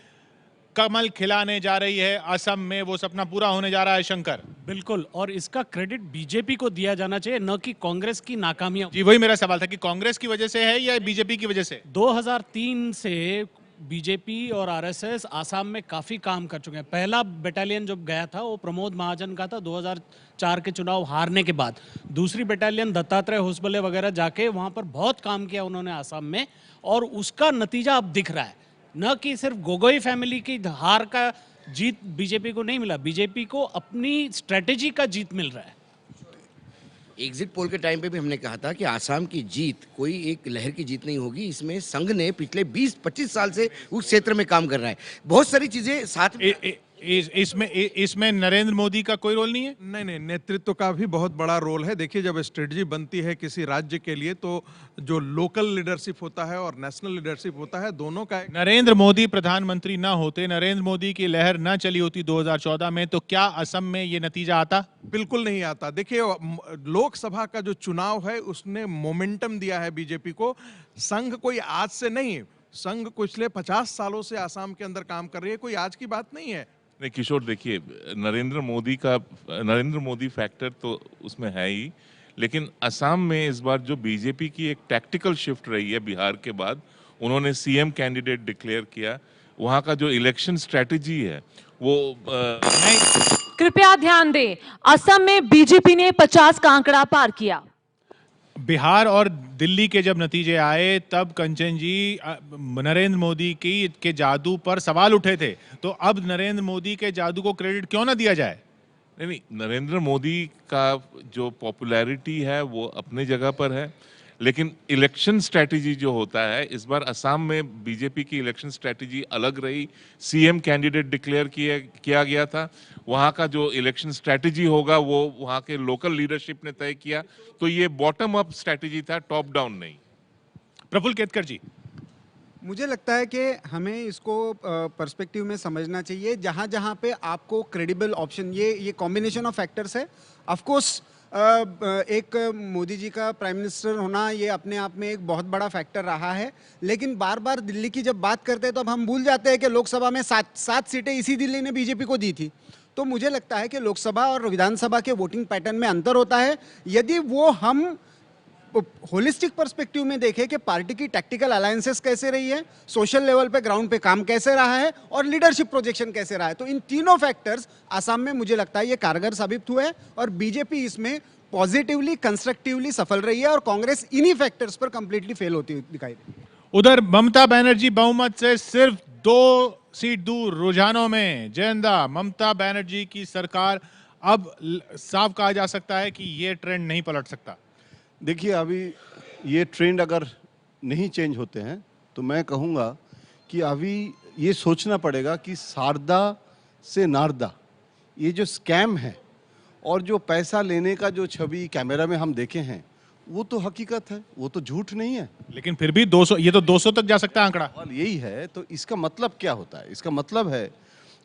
कमल खिलाने जा रही है, असम में वो सपना पूरा होने जा रहा है। शंकर, बिल्कुल, और इसका क्रेडिट बीजेपी को दिया जाना चाहिए, न कि कांग्रेस की नाकामियां। जी वही मेरा सवाल था कि कांग्रेस की वजह से है या बीजेपी की वजह से। 2003 से बीजेपी और आरएसएस आसाम में काफ़ी काम कर चुके हैं। पहला बटालियन जब गया था वो प्रमोद महाजन का था 2004 के चुनाव हारने के बाद। दूसरी बटालियन दत्तात्रेय होसबले वगैरह जाके वहाँ पर बहुत काम किया उन्होंने आसाम में, और उसका नतीजा अब दिख रहा है। न कि सिर्फ गोगोई फैमिली की हार का जीत बीजेपी को नहीं मिला, बीजेपी को अपनी स्ट्रेटेजी का जीत मिल रहा है। एग्जिट पोल के टाइम पे भी हमने कहा था कि आसाम की जीत कोई एक लहर की जीत नहीं होगी, इसमें संघ ने पिछले 20-25 साल से उस क्षेत्र में काम कर रहा है, बहुत सारी चीजें साथ में। इसमें नरेंद्र मोदी का कोई रोल नहीं है? नहीं, नेतृत्व का भी बहुत बड़ा रोल है। देखिए, जब स्ट्रेटजी बनती है किसी राज्य के लिए तो जो लोकल लीडरशिप होता है और नेशनल लीडरशिप होता है, दोनों का। नरेंद्र मोदी प्रधानमंत्री ना होते, नरेंद्र मोदी की लहर ना चली होती 2014 में, तो क्या असम में ये नतीजा आता? बिल्कुल नहीं आता। देखिए, लोकसभा का जो चुनाव है उसने मोमेंटम दिया है बीजेपी को। संघ कोई आज से नहीं, संघ पिछले 50 सालों से आसाम के अंदर काम कर रही है, कोई आज की बात नहीं है। नहीं किशोर, देखिए नरेंद्र मोदी फैक्टर तो उसमें है ही, लेकिन असम में इस बार जो बीजेपी की एक टैक्टिकल शिफ्ट रही है बिहार के बाद, उन्होंने सीएम कैंडिडेट डिक्लेयर किया, वहाँ का जो इलेक्शन स्ट्रेटजी है वो कृपया ध्यान दें, असम में बीजेपी ने 50 का आंकड़ा पार किया। बिहार और दिल्ली के जब नतीजे आए तब कंचन जी नरेंद्र मोदी के जादू पर सवाल उठे थे, तो अब नरेंद्र मोदी के जादू को क्रेडिट क्यों ना दिया जाए? नहीं, नरेंद्र मोदी का जो पॉपुलैरिटी है वो अपनी जगह पर है, लेकिन इलेक्शन स्ट्रैटेजी जो होता है, इस बार असम में बीजेपी की इलेक्शन स्ट्रैटेजी अलग रही। सीएम कैंडिडेट डिक्लेयर किया गया था, वहाँ का जो इलेक्शन स्ट्रैटेजी होगा वो वहाँ के लोकल लीडरशिप ने तय किया, तो ये बॉटम अप स्ट्रैटेजी था, टॉप डाउन नहीं। प्रफुल्ल केतकर जी, मुझे लगता है कि हमें इसको पर्सपेक्टिव में समझना चाहिए। जहाँ जहाँ पे आपको क्रेडिबल ऑप्शन, ये कॉम्बिनेशन ऑफ फैक्टर्स है। ऑफ कोर्स एक मोदी जी का प्राइम मिनिस्टर होना ये अपने आप में एक बहुत बड़ा फैक्टर रहा है, लेकिन बार बार दिल्ली की जब बात करते हैं तो अब हम भूल जाते हैं कि लोकसभा में सात सीटें इसी दिल्ली ने बीजेपी को दी थी। तो मुझे लगता है कि लोकसभा और विधानसभा के वोटिंग पैटर्न में अंतर होता है। यदि वो हम होलिस्टिक पर्सपेक्टिव में देखें कि पार्टी की टैक्टिकल अलायंसेस कैसे रही है, सोशल लेवल पे ग्राउंड पे काम कैसे रहा है और लीडरशिप प्रोजेक्शन कैसे रहा है, तो इन तीनों फैक्टर्स आसाम में मुझे लगता है ये कारगर साबित हुए और बीजेपी इसमें पॉजिटिवली कंस्ट्रक्टिवली सफल रही है और कांग्रेस इन्हीं फैक्टर्स पर कंप्लीटली फेल होती हुई दिखाई दी। उधर ममता बनर्जी बहुमत से सिर्फ 2 सीट दूर। रुझानों में जयंदा ममता बनर्जी की सरकार, अब साफ कहा जा सकता है कि ये ट्रेंड नहीं पलट सकता। देखिए, अभी ये ट्रेंड अगर नहीं चेंज होते हैं तो मैं कहूँगा कि अभी ये सोचना पड़ेगा कि शारदा से नारदा ये जो स्कैम है और जो पैसा लेने का जो छवि कैमरा में हम देखे हैं वो तो हकीकत है, वो तो झूठ नहीं है। लेकिन फिर भी 200, ये तो 200 तक जा सकता है आंकड़ा। सवाल यही है, तो इसका मतलब क्या होता है? इसका मतलब है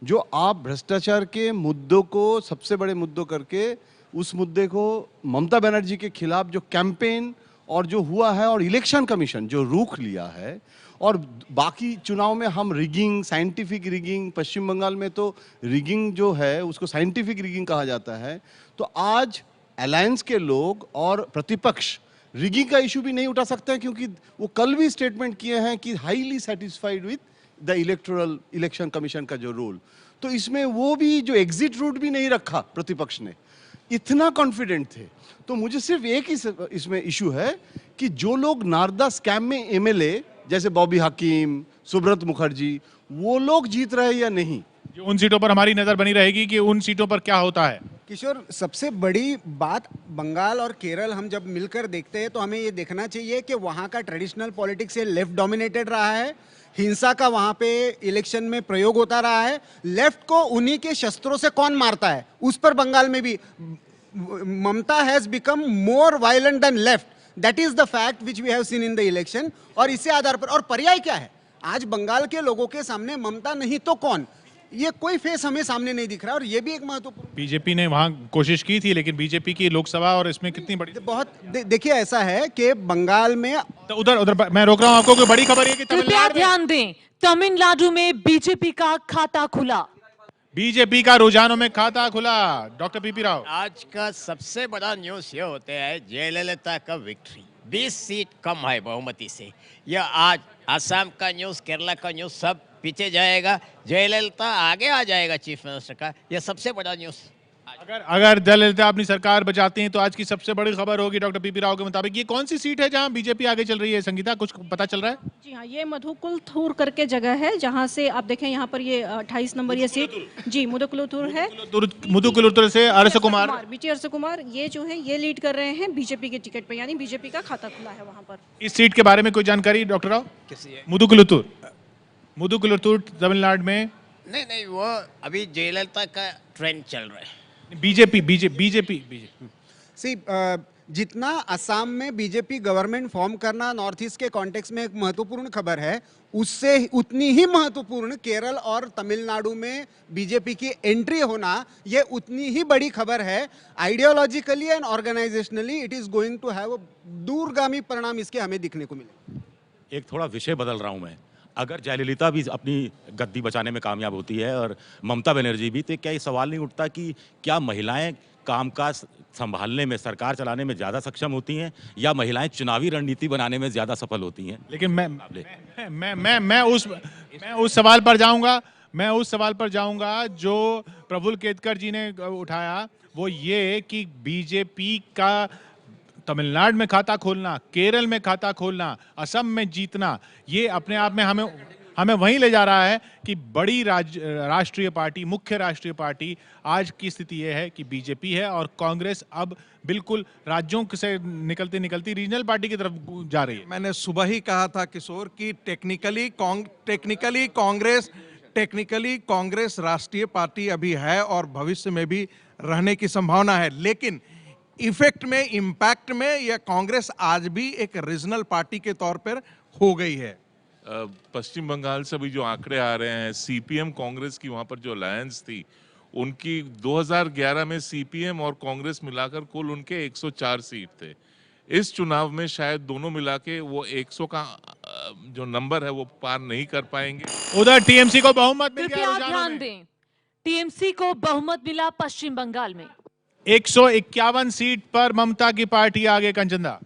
जो आप भ्रष्टाचार के मुद्दों को सबसे बड़े मुद्दों करके उस मुद्दे को ममता बनर्जी के खिलाफ जो कैंपेन और जो हुआ है और इलेक्शन कमीशन जो रुख लिया है और बाकी चुनाव में हम रिगिंग, साइंटिफिक रिगिंग, पश्चिम बंगाल में तो रिगिंग जो है उसको साइंटिफिक रिगिंग कहा जाता है। तो आज अलायंस के लोग और प्रतिपक्ष रिगिंग का इशू भी नहीं उठा सकते हैं क्योंकि वो कल भी स्टेटमेंट किए हैं कि highly satisfied with the election commission का जो रूल। तो इसमें वो भी जो एग्जिट रूट भी नहीं रखा प्रतिपक्ष ने, इतना कॉन्फिडेंट थे। तो मुझे सिर्फ एक ही इसमें इशू है कि जो लोग नारदा स्कैम में एमएलए जैसे बॉबी हकीम, सुब्रत मुखर्जी, वो लोग जीत रहे या नहीं। उन सीटों पर हमारी नजर बनी रहेगी कि उन सीटों पर क्या होता है। किशोर, सबसे बड़ी बात बंगाल और केरल हम जब मिलकर देखते हैं तो हमें ये देखना चाहिए कि वहाँ का ट्रेडिशनल पॉलिटिक्स ये लेफ्ट डोमिनेटेड रहा है। हिंसा का वहाँ पे इलेक्शन में प्रयोग होता रहा है। लेफ्ट को उन्हीं के शस्त्रों से कौन मारता है उस पर बंगाल में भी Mamata has become more violent than left. That is the fact which we have seen in the election. और इसी आधार पर, और पर्याय क्या है, आज बंगाल के लोगों के सामने ममता नहीं तो कौन, ये कोई फेस हमें सामने नहीं दिख रहा। और ये भी एक महत्वपूर्ण, बीजेपी ने वहां कोशिश की थी लेकिन बीजेपी की लोकसभा और इसमें कितनी बड़ी बहुत देखिए ऐसा है कि बंगाल में तो उधर मैं रोक रहा हूं आपको, कोई बड़ी खबर है कि कृपया ध्यान दें, तमिलनाडु में बीजेपी का खाता खुला। बीजेपी का रुझानों में खाता खुला। डॉक्टर पीपी राव, आज का सबसे बड़ा न्यूज ये होता है जयललिता का विक्ट्री, 20 सीट कम है बहुमति से। यह आज असम का न्यूज, केरला का न्यूज सब पीछे जाएगा, जयललिता आगे आ जाएगा चीफ मिनिस्टर का। यह सबसे बड़ा न्यूज। अगर जयललिता अपनी सरकार बचाती हैं तो आज की सबसे बड़ी खबर होगी डॉक्टर पीपी राव के मुताबिक। ये कौन सी सीट है जहां बीजेपी आगे चल रही है? संगीता, कुछ पता चल रहा है? जी हाँ, ये मधुकुलथुर करके जगह है जहाँ से आप देखें यहाँ पर ये 28 नंबर ये सीट, जी मुदुकुलथुर है। मुदुकुलथुर से अरस कुमार, बीटी अरस कुमार ये जो है ये लीड कर रहे हैं बीजेपी के टिकट पे, यानी बीजेपी का खाता खुला है वहाँ पर। इस सीट के बारे में कोई जानकारी डॉक्टर राव? मुदुकुलथुर तमिलनाडु में नहीं, वो अभी जयललिता का ट्रेंड चल रहा है। बीजेपी सी जितना असम में बीजेपी गवर्नमेंट फॉर्म करना नॉर्थ ईस्ट के कॉन्टेक्स्ट में एक महत्वपूर्ण खबर है, उससे उतनी ही महत्वपूर्ण केरल और तमिलनाडु में बीजेपी की एंट्री होना ये उतनी ही बड़ी खबर है। Ideologically and organisationally it is going to have दूरगामी परिणाम इसके हमें दिखने को मिले। एक थोड़ा विषय बदल रहा हूं मैं। अगर जयललिता भी अपनी गद्दी बचाने में कामयाब होती है और ममता बनर्जी भी, तो क्या ये सवाल नहीं उठता कि क्या महिलाएं कामकाज संभालने में, सरकार चलाने में ज़्यादा सक्षम होती हैं या महिलाएं चुनावी रणनीति बनाने में ज़्यादा सफल होती हैं? लेकिन मैं उस सवाल पर जाऊंगा जो प्रफुल्ल केतकर जी ने उठाया, वो ये कि बीजेपी का तमिलनाडु में खाता खोलना, केरल में खाता खोलना, असम में जीतना, ये अपने आप में हमें वहीं ले जा रहा है कि बड़ी राष्ट्रीय पार्टी, मुख्य राष्ट्रीय पार्टी आज की स्थिति यह है कि बीजेपी है और कांग्रेस अब बिल्कुल राज्यों से निकलती रीजनल पार्टी की तरफ जा रही है। मैंने सुबह ही कहा था किशोर कि टेक्निकली कांग्रेस राष्ट्रीय पार्टी अभी है और भविष्य में भी रहने की संभावना है, लेकिन इफेक्ट में, इम्पैक्ट में यह कांग्रेस आज भी एक रीजनल पार्टी के तौर पर हो गई है। पश्चिम बंगाल से अभी जो आंकड़े आ रहे हैं, सीपीएम कांग्रेस की वहाँ पर जो अलायंस थी उनकी 2011 में सीपीएम और कांग्रेस मिलाकर कुल उनके 104 सीट थे। इस चुनाव में शायद दोनों मिला के वो 100 का जो नंबर है वो पार नहीं कर पाएंगे। उधर टीएमसी को बहुमत मिल गया। कृपया ध्यान दें, टीएमसी को बहुमत मिला पश्चिम बंगाल में। 151 सीट पर ममता की पार्टी आगे। कंचनदा,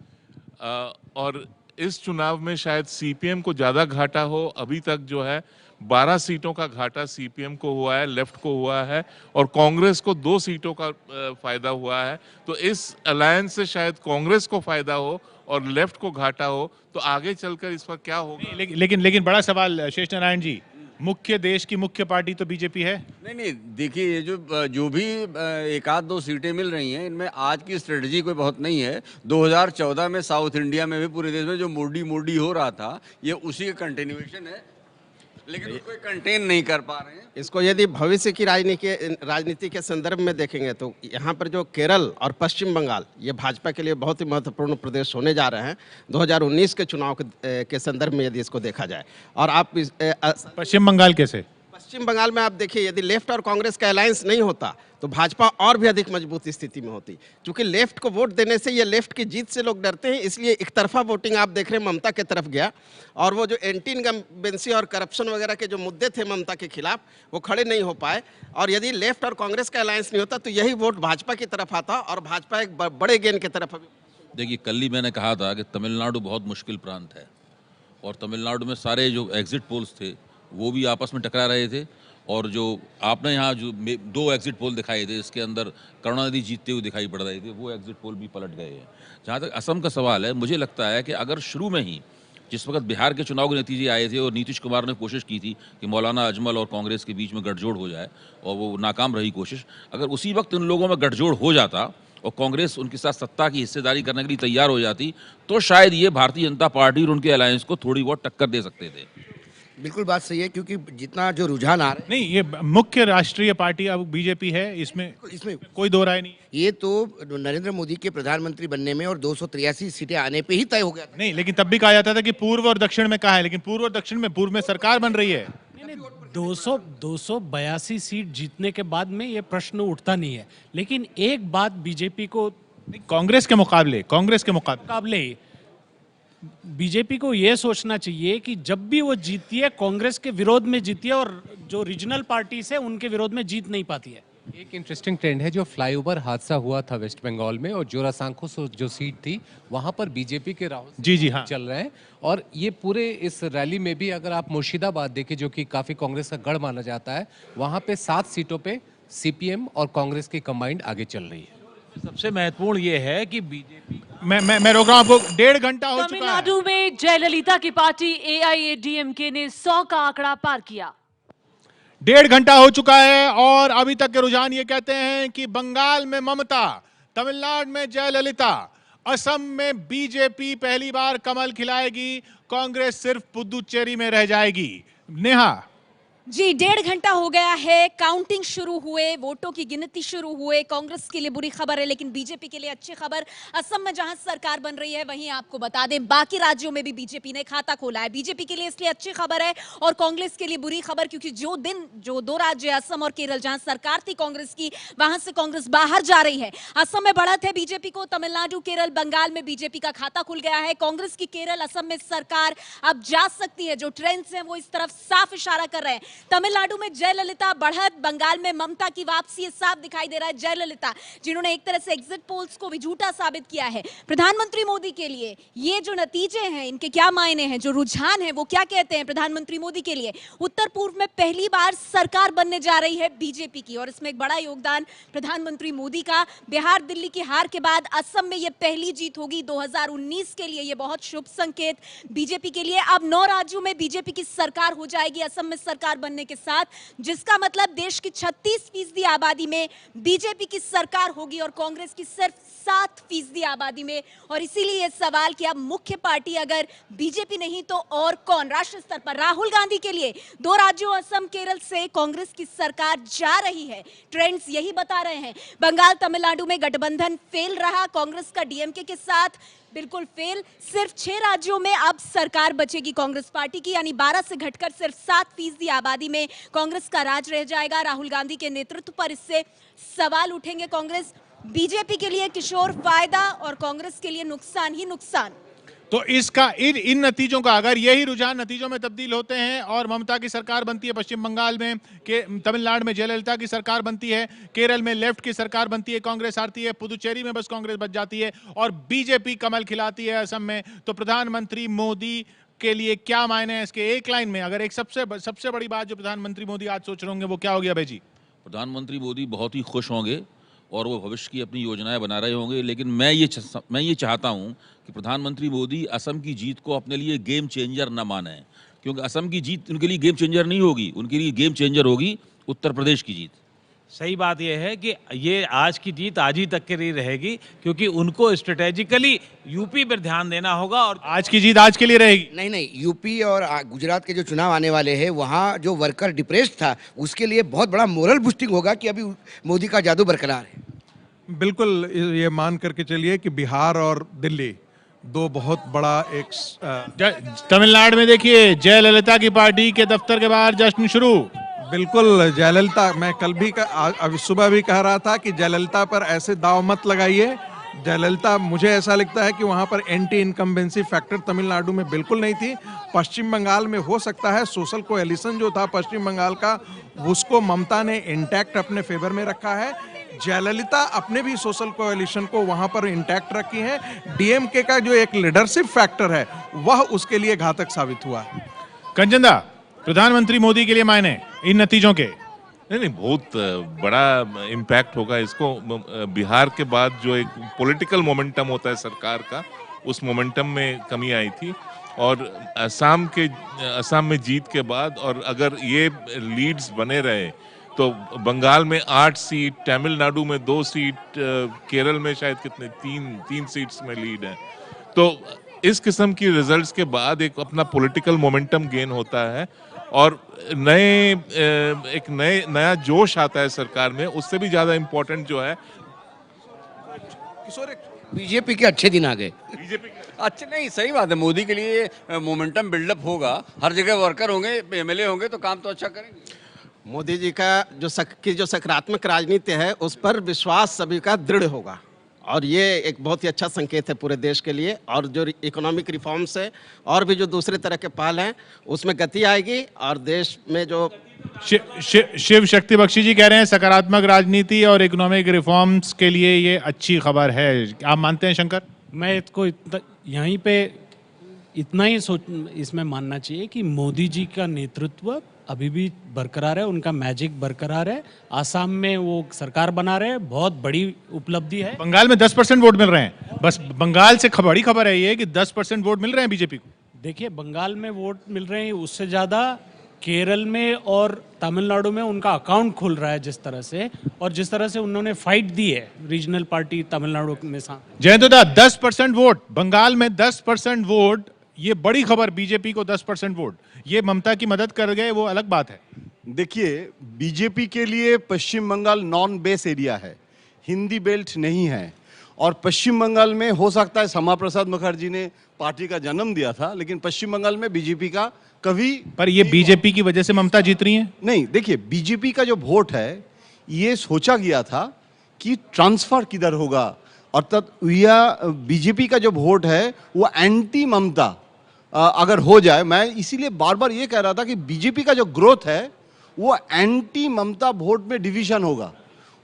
और इस चुनाव में शायद सीपीएम को ज्यादा घाटा हो। अभी तक जो है 12 सीटों का घाटा सीपीएम को हुआ है, लेफ्ट को हुआ है, और कांग्रेस को 2 सीटों का फायदा हुआ है। तो इस अलायंस से शायद कांग्रेस को फायदा हो और लेफ्ट को घाटा हो। तो आगे चलकर इस पर क्या होगा? लेकिन बड़ा सवाल शेष नारायण जी, देश की मुख्य पार्टी तो बीजेपी है। नहीं, देखिए ये जो भी 1-2 सीटें मिल रही हैं, इनमें आज की स्ट्रेटजी कोई बहुत नहीं है। 2014 में साउथ इंडिया में भी पूरे देश में जो मोदी हो रहा था, ये उसी का कंटिन्यूएशन है, लेकिन उसको कंटेन नहीं कर पा रहे हैं। इसको यदि भविष्य की राजनीति के संदर्भ में देखेंगे तो यहाँ पर जो केरल और पश्चिम बंगाल, ये भाजपा के लिए बहुत ही महत्वपूर्ण प्रदेश होने जा रहे हैं 2019 के चुनाव के संदर्भ में, यदि इसको देखा जाए। और आप पश्चिम बंगाल कैसे? पश्चिम बंगाल में आप देखिए, यदि लेफ्ट और कांग्रेस का अलायंस नहीं होता तो भाजपा और भी अधिक मजबूत स्थिति में होती। क्योंकि लेफ्ट को वोट देने से, ये लेफ्ट की जीत से लोग डरते हैं, इसलिए एक तरफा वोटिंग आप देख रहे हैं ममता के तरफ गया। और वो जो एंटी इनकम्बेंसी और करप्शन वगैरह के जो मुद्दे थे ममता के खिलाफ, वो खड़े नहीं हो पाए। और यदि लेफ्ट और कांग्रेस का अलायंस नहीं होता तो यही वोट भाजपा की तरफ आता और भाजपा एक बड़े गेन की तरफ। देखिए, कल ही मैंने कहा था कि तमिलनाडु बहुत मुश्किल प्रांत है, और तमिलनाडु में सारे जो एग्जिट पोल्स थे वो भी आपस में टकरा रहे थे। और जो आपने यहाँ जो 2 एग्जिट पोल दिखाए थे, इसके अंदर करुणानिधि जीतते हुए दिखाई पड़ रहे थे, वो एग्जिट पोल भी पलट गए हैं। जहाँ तक असम का सवाल है, मुझे लगता है कि अगर शुरू में ही, जिस वक्त बिहार के चुनाव के नतीजे आए थे और नीतीश कुमार ने कोशिश की थी कि मौलाना अजमल और कांग्रेस के बीच में गठजोड़ हो जाए, और वो नाकाम रही कोशिश, अगर उसी वक्त इन लोगों में गठजोड़ हो जाता और कांग्रेस उनके साथ सत्ता की हिस्सेदारी करने के लिए तैयार हो जाती, तो शायद ये भारतीय जनता पार्टी और उनके अलायंस को थोड़ी बहुत टक्कर दे सकते थे। बिल्कुल बात सही है, क्योंकि जितना जो रुझान आ रहा है, नहीं, ये मुख्य राष्ट्रीय पार्टी अब बीजेपी है, इसमें कोई दो राय नहीं। ये तो नरेंद्र मोदी के प्रधानमंत्री बनने में और 283 सीटें आने पे ही तय हो गया था। नहीं, लेकिन तब भी कहा जाता था कि पूर्व और दक्षिण में कहा है, लेकिन पूर्व और दक्षिण में पूर्व में सरकार बन रही है। 282 सीट जीतने के बाद में ये प्रश्न उठता नहीं है। लेकिन एक बात बीजेपी को, कांग्रेस के मुकाबले बीजेपी को यह सोचना चाहिए कि जब भी वो जीतती है, कांग्रेस के विरोध में जीती है, और जो रीजनल पार्टीज है उनके विरोध में जीत नहीं पाती है। एक इंटरेस्टिंग ट्रेंड है, जो फ्लाईओवर हादसा हुआ था वेस्ट बंगाल में और जोरासांको जो सीट थी वहां पर बीजेपी के राहुल हाँ। चल रहे हैं। और ये पूरे इस रैली में भी अगर आप मुर्शिदाबाद देखें, जो कि काफी कांग्रेस का गढ़ माना जाता है, वहां पे 7 सीटों पे सीपीएम और कांग्रेस की कंबाइंड आगे चल रही है। सबसे महत्वपूर्ण ये है कि बीजेपी, मैं रोक रहा हूं आपको, 1.5 घंटा हो चुका है। तमिलनाडु में जयललिता की पार्टी एआईएडीएमके ने 100 का आंकड़ा पार किया। 1.5 घंटा हो चुका है और अभी तक के रुझान ये कहते हैं कि बंगाल में ममता, तमिलनाडु में जयललिता, असम में बीजेपी पहली बार कमल खिलाएगी, कांग्रेस सिर्फ पुदुचेरी में रह जाएगी। नेहा जी, 1.5 घंटा हो गया है, काउंटिंग शुरू हुए, वोटों की गिनती शुरू हुए। कांग्रेस के लिए बुरी खबर है, लेकिन बीजेपी के लिए अच्छी खबर। असम में जहां सरकार बन रही है, वहीं आपको बता दें बाकी राज्यों में भी बीजेपी ने खाता खोला है। बीजेपी के लिए इसलिए अच्छी खबर है और कांग्रेस के लिए बुरी खबर, क्योंकि जो 2 राज्य असम और केरल जहां सरकार थी कांग्रेस की, वहां से कांग्रेस बाहर जा रही है। असम में बढ़त है बीजेपी को, तमिलनाडु, केरल, बंगाल में बीजेपी का खाता खुल गया है। कांग्रेस की केरल, असम में सरकार अब जा सकती है। जो ट्रेंड्स हैं वो इस तरफ साफ इशारा कर रहे हैं। तमिलनाडु में जयललिता बढ़त, बंगाल में ममता की वापसी, ये साफ दिखाई दे रहा है। जयललिता, जिन्होंने एक तरह से एग्जिट पोल्स को भी झूठा साबित किया है। प्रधानमंत्री मोदी के लिए ये जो नतीजे हैं, इनके क्या मायने हैं, जो रुझान है वो क्या कहते हैं प्रधानमंत्री मोदी के लिए? उत्तर पूर्व में पहली बार सरकार बनने जा रही है बीजेपी की, और इसमें एक बड़ा योगदान प्रधानमंत्री मोदी का। बिहार, दिल्ली की हार के बाद असम में ये पहली जीत होगी 2019 के लिए, ये बहुत शुभ संकेत बीजेपी के लिए। अब 9 राज्यों में बीजेपी की सरकार हो जाएगी असम में सरकार बनने के साथ, जिसका मतलब देश की 36% आबादी में बीजेपी की सरकार होगी और कांग्रेस की सिर्फ 7% आबादी में। और इसीलिए यह सवाल कि अब मुख्य पार्टी अगर बीजेपी नहीं तो और कौन? राष्ट्रीय स्तर पर राहुल गांधी के लिए 2 राज्यों असम, केरल से कांग्रेस की सरकार जा रही है। ट्रेंड्स यही बता रहे हैं। बंगाल, तमिलनाडु में गठबंधन फेल रहा कांग्रेस का डीएमके के साथ। बिल्कुल फेल। सिर्फ 6 राज्यों में अब सरकार बचेगी कांग्रेस पार्टी की, यानी 12 से घटकर सिर्फ 7% आबादी में कांग्रेस का राज रह जाएगा। राहुल गांधी के नेतृत्व पर इससे सवाल उठेंगे। कांग्रेस बीजेपी के लिए किशोर फायदा और कांग्रेस के लिए नुकसान ही नुकसान। तो इसका इन नतीजों का अगर यही रुझान नतीजों में तब्दील होते हैं और ममता की सरकार बनती है पश्चिम बंगाल में, तमिलनाडु में जयललिता की सरकार बनती है, केरल में लेफ्ट की सरकार बनती है, कांग्रेस हारती है, पुदुचेरी में बस कांग्रेस बच जाती है और बीजेपी कमल खिलाती है असम में, तो प्रधानमंत्री मोदी के लिए क्या मायने हैं इसके? एक लाइन में अगर एक सबसे बड़ी बात जो प्रधानमंत्री मोदी आज सोच रहे होंगे वो क्या होगी अभय जी? प्रधानमंत्री मोदी बहुत ही खुश होंगे और वो भविष्य की अपनी योजनाएं बना रहे होंगे, लेकिन मैं ये चाहता हूं कि प्रधानमंत्री मोदी असम की जीत को अपने लिए गेम चेंजर न माने, क्योंकि असम की जीत उनके लिए गेम चेंजर नहीं होगी, उनके लिए गेम चेंजर होगी उत्तर प्रदेश की जीत। सही बात यह है कि ये आज की जीत आज ही तक के लिए रहेगी, क्योंकि उनको स्ट्रेटेजिकली यूपी पर ध्यान देना होगा और आज की जीत आज के लिए रहेगी। नहीं, यूपी और गुजरात के जो चुनाव आने वाले हैं वहाँ जो वर्कर डिप्रेस्ड था उसके लिए बहुत बड़ा मोरल बूस्टिंग होगा कि अभी मोदी का जादू बरकरार है। बिल्कुल ये मान करके चलिए कि बिहार और दिल्ली दो बहुत बड़ा एक तमिलनाडु में देखिए जयललिता की पार्टी के दफ्तर के बाहर जश्न शुरू। बिल्कुल जयललिता, मैं कल भी अभी सुबह भी कह रहा था कि जयललिता पर ऐसे दाव मत लगाइए। जयललिता, मुझे ऐसा लगता है कि वहाँ पर एंटी इनकम्बेंसी फैक्टर तमिलनाडु में बिल्कुल नहीं थी। पश्चिम बंगाल में हो सकता है सोशल कोएलिशन जो था पश्चिम बंगाल का, उसको ममता ने इंटैक्ट अपने फेवर में रखा है। जयललिता अपने भी सोशल कोएलिशन को वहाँ पर इंटैक्ट रखी है। डीएमके का जो एक लीडरशिप फैक्टर है वह उसके लिए घातक साबित हुआ। कंचनदा, प्रधानमंत्री मोदी के लिए मायने इन नतीजों के? नहीं, बहुत बड़ा इम्पैक्ट होगा इसको। बिहार के बाद जो एक पॉलिटिकल मोमेंटम होता है सरकार का, उस मोमेंटम में कमी आई थी और असम में जीत के बाद और अगर ये लीड्स बने रहे तो बंगाल में 8 सीट, तमिलनाडु में 2 सीट, केरल में शायद कितने 3 सीट्स में लीड है। तो इस किस्म की रिजल्ट्स के बाद एक अपना पॉलिटिकल मोमेंटम गेन होता है और नया जोश आता है सरकार में। उससे भी ज्यादा इम्पोर्टेंट जो है बीजेपी के अच्छे दिन आ गए। अच्छा नहीं, सही बात है, मोदी के लिए मोमेंटम बिल्डअप होगा, हर जगह वर्कर होंगे, एमएलए होंगे तो काम तो अच्छा करेंगे। मोदी जी का जो सकारात्मक राजनीति है उस पर विश्वास सभी का दृढ़ होगा और ये एक बहुत ही अच्छा संकेत है पूरे देश के लिए। और जो इकोनॉमिक रिफॉर्म्स है और भी जो दूसरे तरह के पहल हैं उसमें गति आएगी और देश में जो शिव शक्ति बख्शी जी कह रहे हैं सकारात्मक राजनीति और इकोनॉमिक रिफॉर्म्स के लिए ये अच्छी खबर है। आप मानते हैं शंकर? मैं इसको यहीं पे इतना ही इसमें मानना चाहिए कि मोदी जी का नेतृत्व अभी भी बरकरार है, उनका मैजिक बरकरार है। आसाम में वो सरकार बना रहे हैं, बहुत बड़ी उपलब्धि है। बंगाल में 10% वोट मिल रहे हैं, बस बंगाल से बड़ी खबर है ये कि 10% वोट मिल रहे हैं बीजेपी को। देखिए, बंगाल में वोट मिल रहे हैं, उससे ज्यादा केरल में और तमिलनाडु में उनका अकाउंट खुल रहा है जिस तरह से, और जिस तरह से उन्होंने फाइट दी है रीजनल पार्टी तमिलनाडु में साथ। जयंतदा, 10% वोट बंगाल में, 10% वोट, ये बड़ी खबर। बीजेपी को 10% वोट, ये ममता की मदद कर गए, वो अलग बात है। देखिए, बीजेपी के लिए पश्चिम बंगाल नॉन बेस एरिया है, हिंदी बेल्ट नहीं है और पश्चिम बंगाल में हो सकता है श्यामा प्रसाद मुखर्जी ने पार्टी का जन्म दिया था, लेकिन पश्चिम बंगाल में बीजेपी का कभी। पर ये बीजेपी की वजह से ममता जीत रही हैं? नहीं, देखिए, बीजेपी का जो वोट है ये सोचा गया था कि ट्रांसफर किधर होगा, अर्थात बीजेपी का जो वोट है वो एंटी ममता अगर हो जाए। मैं इसीलिए बार बार ये कह रहा था कि बीजेपी का जो ग्रोथ है वो एंटी ममता वोट में डिवीजन होगा,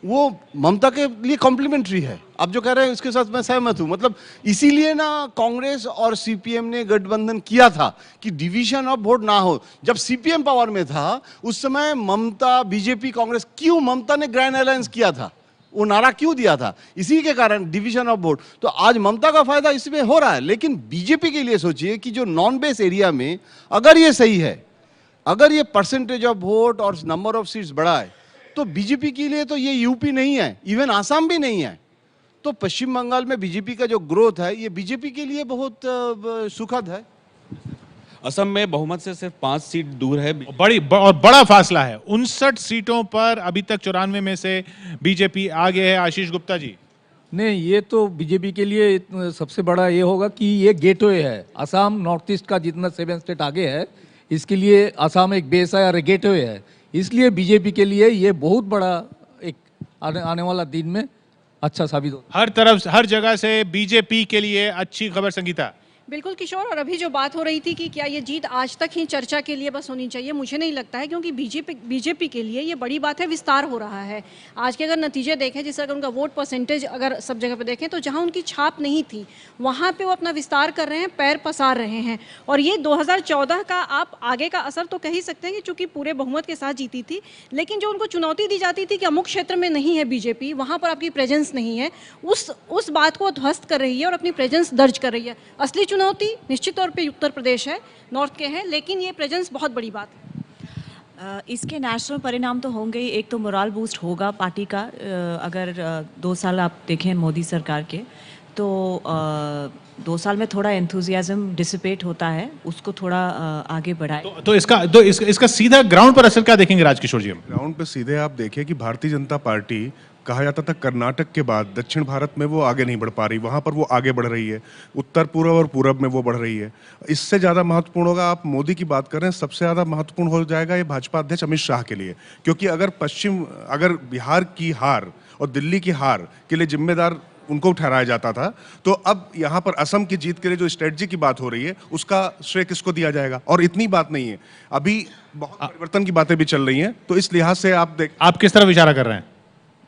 वो ममता के लिए कॉम्प्लीमेंट्री है। आप जो कह रहे हैं उसके साथ मैं सहमत हूं। मतलब इसीलिए ना कांग्रेस और सीपीएम ने गठबंधन किया था कि डिवीजन ऑफ वोट ना हो। जब सीपीएम पावर में था उस समय ममता, बीजेपी, कांग्रेस, क्यों ममता ने ग्रैंड अलायंस किया था, वो नारा क्यों दिया था? इसी के कारण डिवीजन ऑफ वोट। तो आज ममता का फायदा इसमें हो रहा है, लेकिन बीजेपी के लिए सोचिए कि जो नॉन बेस एरिया में अगर ये सही है, अगर ये परसेंटेज ऑफ वोट और नंबर ऑफ सीट्स बढ़ा है, तो बीजेपी के लिए तो ये यूपी नहीं है, इवन आसाम भी नहीं है। तो पश्चिम बंगाल में बीजेपी का जो ग्रोथ है ये बीजेपी के लिए बहुत सुखद है। असम में बहुमत से सिर्फ 5 सीट दूर है। बड़ा फासला है। 59 सीटों पर अभी तक 94 में से बीजेपी आगे है। आशीष गुप्ता जी, नहीं, ये तो बीजेपी के लिए सबसे बड़ा ये होगा कि ये गेटवे है। असम नॉर्थ ईस्ट का जितना 7 स्टेट आगे है, इसके लिए असम एक बेस है और एक गेटवे है। इसलिए बीजेपी के लिए ये बहुत बड़ा एक आने वाला दिन में अच्छा साबित हो। हर तरफ हर जगह से बीजेपी के लिए अच्छी खबर। संगीता। बिल्कुल किशोर, और अभी जो बात हो रही थी कि क्या ये जीत आज तक ही चर्चा के लिए बस होनी चाहिए, मुझे नहीं लगता है, क्योंकि बीजेपी के लिए ये बड़ी बात है, विस्तार हो रहा है। आज के अगर नतीजे देखें, जैसे अगर उनका वोट परसेंटेज अगर सब जगह पे देखें, तो जहां उनकी छाप नहीं थी वहां पे वो अपना विस्तार कर रहे हैं, पैर पसार रहे हैं। और ये 2014 का आप आगे का असर तो कह ही सकते हैं कि चूंकि पूरे बहुमत के साथ जीती थी, लेकिन जो उनको चुनौती दी जाती थी कि अमुक क्षेत्र में नहीं है बीजेपी, वहां पर आपकी प्रेजेंस नहीं है, उस बात को ध्वस्त कर रही है और अपनी प्रेजेंस दर्ज कर रही है। असली चुनौती निश्चित तौर पे उत्तर प्रदेश है, नॉर्थ के हैं, लेकिन ये प्रेजेंस बहुत बड़ी बात है। इसके नेशनल परिणाम तो होंगे ही। एक तो मोरल बूस्ट होगा पार्टी का। अगर 2 साल आप देखें मोदी सरकार के, तो 2 साल में थोड़ा एंथुजियाज्म डिसिपेट होता है, उसको थोड़ा आगे बढ़ाए। तो इसका सीधा ग्राउंड पर असर क्या देखेंगे राजकिशोर जी? ग्राउंड पे सीधे आप देखिए कि भारतीय जनता पार्टी, कहा जाता था कर्नाटक के बाद दक्षिण भारत में वो आगे नहीं बढ़ पा रही, वहाँ पर वो आगे बढ़ रही है। उत्तर पूर्व और पूरब में वो बढ़ रही है। इससे ज़्यादा महत्वपूर्ण होगा, आप मोदी की बात कर रहे हैं, सबसे ज़्यादा महत्वपूर्ण हो जाएगा ये भाजपा अध्यक्ष अमित शाह के लिए, क्योंकि अगर बिहार की हार और दिल्ली की हार के लिए जिम्मेदार उनको ठहराया जाता था, तो अब यहाँ पर असम की जीत के लिए जो स्ट्रेटजी की बात हो रही है, उसका श्रेय किसको दिया जाएगा? और इतनी बात नहीं है, अभी बहुत परिवर्तन की बातें भी चल रही हैं, तो इस लिहाज से आप किस तरफ इशारा कर रहे हैं?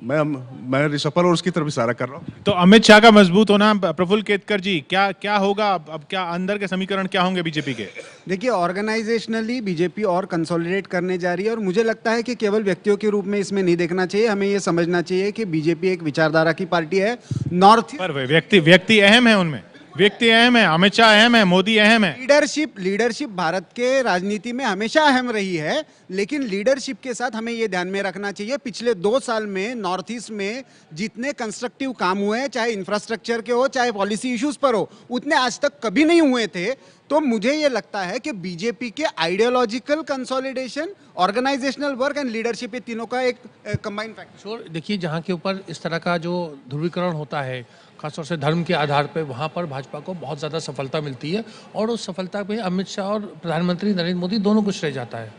मैं रिसपल और उसकी तरफ इशारा कर रहा हूँ। तो अमित शाह का मजबूत होना, प्रफुल्ल केतकर जी, क्या होगा अब क्या अंदर के समीकरण क्या होंगे बीजेपी के? देखिए, ऑर्गेनाइजेशनली बीजेपी और कंसोलिडेट करने जा रही है, और मुझे लगता है कि केवल व्यक्तियों के रूप में इसमें नहीं देखना चाहिए, हमें ये समझना चाहिए कि बीजेपी एक विचारधारा की पार्टी है। नॉर्थ पर व्यक्ति अहम है, उनमें व्यक्ति अहम है, अमित शाह अहम है, मोदी अहम है। लीडरशिप भारत के राजनीति में हमेशा अहम रही है, लेकिन लीडरशिप के साथ हमें ये ध्यान में रखना चाहिए, पिछले 2 साल में नॉर्थ ईस्ट में जितने कंस्ट्रक्टिव काम हुए हैं, चाहे इंफ्रास्ट्रक्चर के हो, चाहे पॉलिसी इश्यूज पर हो, उतने आज तक कभी नहीं हुए थे। तो मुझे ये लगता है कि बीजेपी के ideological consolidation, organisational work and leadership, ये तीनों का एक कंबाइंड फैक्टर। देखिए, जहाँ के ऊपर इस तरह का जो ध्रुवीकरण होता है, खासतौर से धर्म के आधार पर, वहाँ पर भाजपा को बहुत ज़्यादा सफलता मिलती है, और उस सफलता में अमित शाह और प्रधानमंत्री नरेंद्र मोदी दोनों को श्रेय जाता है।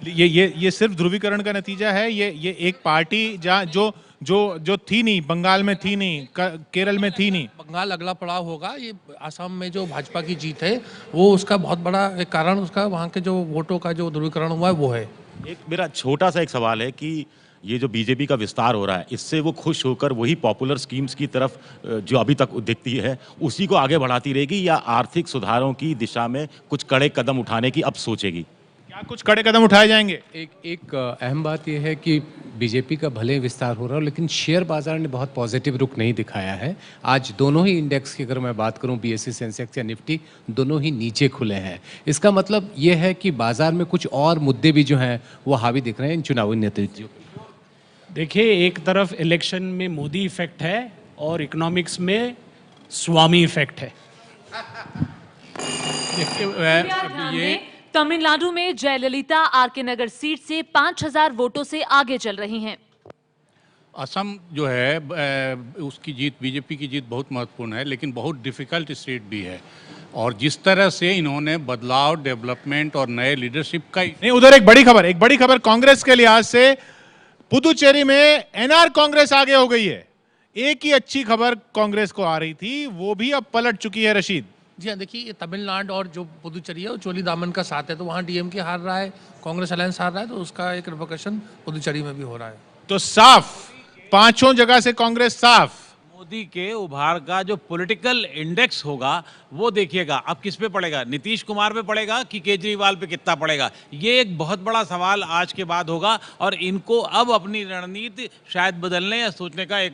ये सिर्फ ध्रुवीकरण का नतीजा है। ये एक पार्टी जहाँ जो थी नहीं, बंगाल में थी नहीं, केरल में थी नहीं, बंगाल अगला पड़ाव होगा। ये असम में जो भाजपा की जीत है, वो उसका बहुत बड़ा एक कारण, उसका वहाँ के जो वोटों का जो ध्रुवीकरण हुआ है वो है। एक मेरा छोटा सा एक सवाल है कि ये जो बीजेपी का विस्तार हो रहा है, इससे वो खुश होकर वही पॉपुलर स्कीम्स की तरफ जो अभी तक दिखती है, उसी को आगे बढ़ाती रहेगी, या आर्थिक सुधारों की दिशा में कुछ कड़े कदम उठाने की अब सोचेगी? क्या कुछ कड़े कदम उठाए जाएंगे? एक अहम बात यह है कि बीजेपी का भले विस्तार हो रहा है, लेकिन शेयर बाजार ने बहुत पॉजिटिव रुख नहीं दिखाया है। आज दोनों ही इंडेक्स की अगर मैं बात करूं, बीएसई सेंसेक्स या निफ्टी, दोनों ही नीचे खुले हैं। इसका मतलब ये है कि बाजार में कुछ और मुद्दे भी जो हैं वो हावी दिख रहे हैं इन चुनावी नतीजों। देखिए, एक तरफ इलेक्शन में मोदी इफेक्ट है और इकोनॉमिक्स में स्वामी इफेक्ट है। ये तमिलनाडु में जयललिता आरके नगर सीट से 5000 वोटों से आगे चल रही हैं। असम जो है उसकी जीत, बीजेपी की जीत बहुत महत्वपूर्ण है, लेकिन बहुत डिफिकल्ट स्टेट भी है। और जिस तरह से इन्होंने बदलाव, डेवलपमेंट और नए लीडरशिप का नहीं, उधर एक बड़ी खबर कांग्रेस के लिहाज से, पुदुचेरी में एनआर कांग्रेस आगे हो गई है। एक ही अच्छी खबर कांग्रेस को आ रही थी, वो भी अब पलट चुकी है। रशीद जी हाँ, देखिए, ये तमिलनाडु और जो पुदुचेरी है वो चोली दामन का साथ है, तो वहाँ डीएमके हार रहा है, कांग्रेस अलायंस हार रहा है, तो उसका एक रिपरकशन पुदुचेरी में भी हो रहा है। तो साफ 5 जगह से कांग्रेस साफ। मोदी के उभार का जो पॉलिटिकल इंडेक्स होगा वो देखिएगा अब किस पे पड़ेगा, नीतीश कुमार पे पड़ेगा कि केजरीवाल पे कितना पड़ेगा, ये एक बहुत बड़ा सवाल आज के बाद होगा। और इनको अब अपनी रणनीति शायद बदलने या सोचने का एक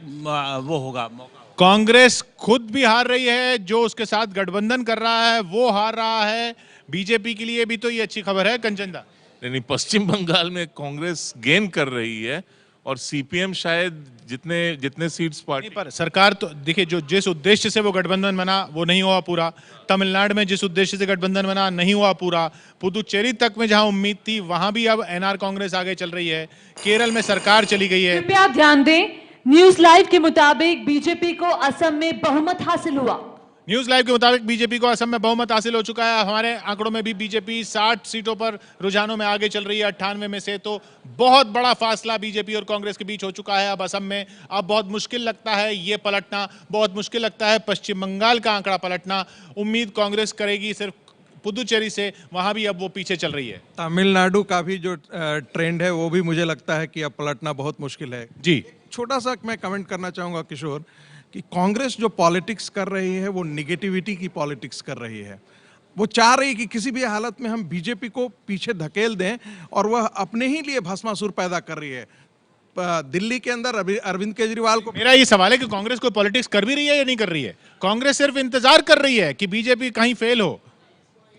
वो होगा मौका। कांग्रेस खुद भी हार रही है, जो उसके साथ गठबंधन कर रहा है वो हार रहा है। बीजेपी के लिए भी तो ये अच्छी खबर है। कंचनदा, नहीं, पश्चिम बंगाल में कांग्रेस गेन कर रही है और सीपीएम शायद जितने सीट्स पार्टी पर सरकार तो देखिए, जो जिस उद्देश्य से वो गठबंधन बना वो नहीं हुआ पूरा। तमिलनाडु में जिस उद्देश्य से गठबंधन बना नहीं हुआ पूरा। पुदुचेरी तक में जहां उम्मीद थी वहां भी अब एनआर कांग्रेस आगे चल रही है। केरल में सरकार चली गई है। कृपया ध्यान दें, न्यूज लाइव के मुताबिक बीजेपी को असम में बहुमत हासिल हुआ। न्यूज लाइव के मुताबिक बीजेपी को असम में बहुमत हासिल हो चुका है। हमारे आंकड़ों में भी बीजेपी 60 सीटों पर रुझानों में आगे चल रही है 98 में से। तो बहुत बड़ा फासला बीजेपी और कांग्रेस के बीच हो चुका है अब असम में। अब बहुत मुश्किल लगता है ये पलटना, बहुत मुश्किल लगता है पश्चिम बंगाल का आंकड़ा पलटना। उम्मीद कांग्रेस करेगी सिर्फ पुदुचेरी से, वहां भी अब वो पीछे चल रही है। तमिलनाडु का भी जो ट्रेंड है वो भी मुझे लगता है कि अब पलटना बहुत मुश्किल है जी। छोटा सा मैं कमेंट करना चाहूँगा किशोर कि कांग्रेस जो पॉलिटिक्स कर रही है वो निगेटिविटी की पॉलिटिक्स कर रही है। वो चाह रही है कि किसी भी हालत में हम बीजेपी को पीछे धकेल दें और वह अपने ही लिए भस्मासुर पैदा कर रही है। दिल्ली के अंदर अरविंद केजरीवाल को, मेरा ये सवाल है कि कांग्रेस कोई पॉलिटिक्स कर भी रही है या नहीं कर रही है? कांग्रेस सिर्फ इंतजार कर रही है कि बीजेपी कहीं फेल हो।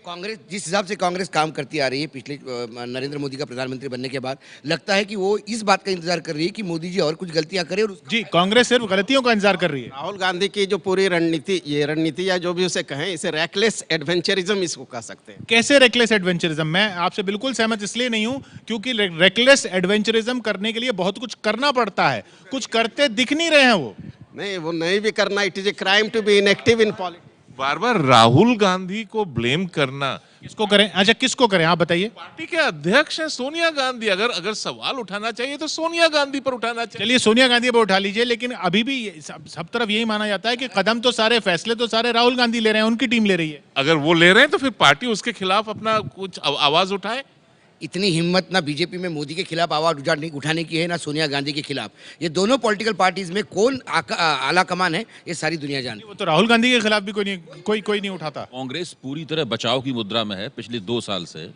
कांग्रेस जिस हिसाब से कांग्रेस काम करती आ रही है पिछले नरेंद्र मोदी का प्रधानमंत्री बनने के बाद, लगता है कि वो इस बात का इंतजार कर रही है कि मोदी जी और कुछ गलतियां करें। और जी, कांग्रेस सिर्फ गलतियों का इंतजार कर रही है। राहुल गांधी की जो पूरी रणनीति या जो भी उसे कहें, इसे रेकलेस एडवेंचरिज्म इसको कह सकते हैं। कैसे रेकलेस एडवेंचरिज्म? मैं आपसे बिल्कुल सहमत इसलिए नहीं हूं क्योंकि रेकलेस एडवेंचरिज्म करने के लिए बहुत कुछ करना पड़ता है, कुछ करते दिख नहीं रहे हैं वो नहीं भी करना। It is a crime to be inactive in politics. बार बार राहुल गांधी को ब्लेम करना, किसको करें? अच्छा, किसको करें आप बताइए? पार्टी के अध्यक्ष हैं सोनिया गांधी। अगर सवाल उठाना चाहिए तो सोनिया गांधी पर उठाना चाहिए। चलिए सोनिया गांधी पर उठा लीजिए, लेकिन अभी भी सब तरफ यही माना जाता है कि कदम तो सारे, फैसले तो सारे राहुल गांधी ले रहे हैं, उनकी टीम ले रही है। अगर वो ले रहे हैं तो फिर पार्टी उसके खिलाफ अपना कुछ आवाज उठाए। इतनी हिम्मत ना बीजेपी में मोदी के खिलाफ आवाज उठाने की है, ना सोनिया गांधी के खिलाफ। ये दोनों पॉलिटिकल पार्टीज में कौन आला कमान है ये सारी दुनिया जानती है। वो तो राहुल गांधी के खिलाफ भी कोई नहीं उठाता। कांग्रेस पूरी तरह बचाव की मुद्रा में है पिछले 2 साल से।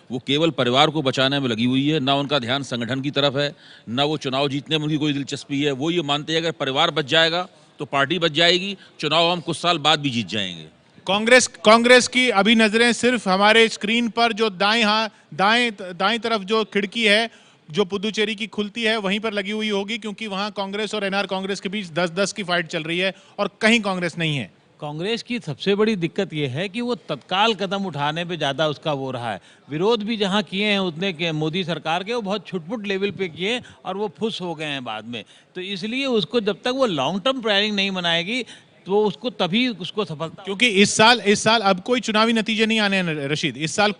वो केवल परिवार को बचाने में लगी हुई है, ना उनका ध्यान संगठन की तरफ है, ना वो चुनाव जीतने में उनकी कोई दिलचस्पी है। वो ये मानते हैं अगर परिवार बच जाएगा तो पार्टी बच जाएगी, चुनाव हम कुछ साल बाद भी जीत जाएंगे। कांग्रेस की अभी नजरें सिर्फ हमारे स्क्रीन पर जो दाएं तरफ जो खिड़की है जो पुदुचेरी की खुलती है वहीं पर लगी हुई होगी, क्योंकि वहां कांग्रेस और एनआर कांग्रेस के बीच 10-10 की फाइट चल रही है और कहीं कांग्रेस नहीं है। कांग्रेस की सबसे बड़ी दिक्कत यह है कि वो तत्काल कदम उठाने पे ज़्यादा उसका वो रहा है। विरोध भी जहां किए हैं उतने के मोदी सरकार के, वो बहुत छुटपुट लेवल पे किए और वो फुस हो गए हैं बाद में। तो इसलिए उसको जब तक वो लॉन्ग टर्म प्लानिंग नहीं बनाएगी तो उसको तभी उसको सफलता। क्योंकि इस साल अब कोई चुनावी नतीजे नहीं आने हैं रशीद। इस साल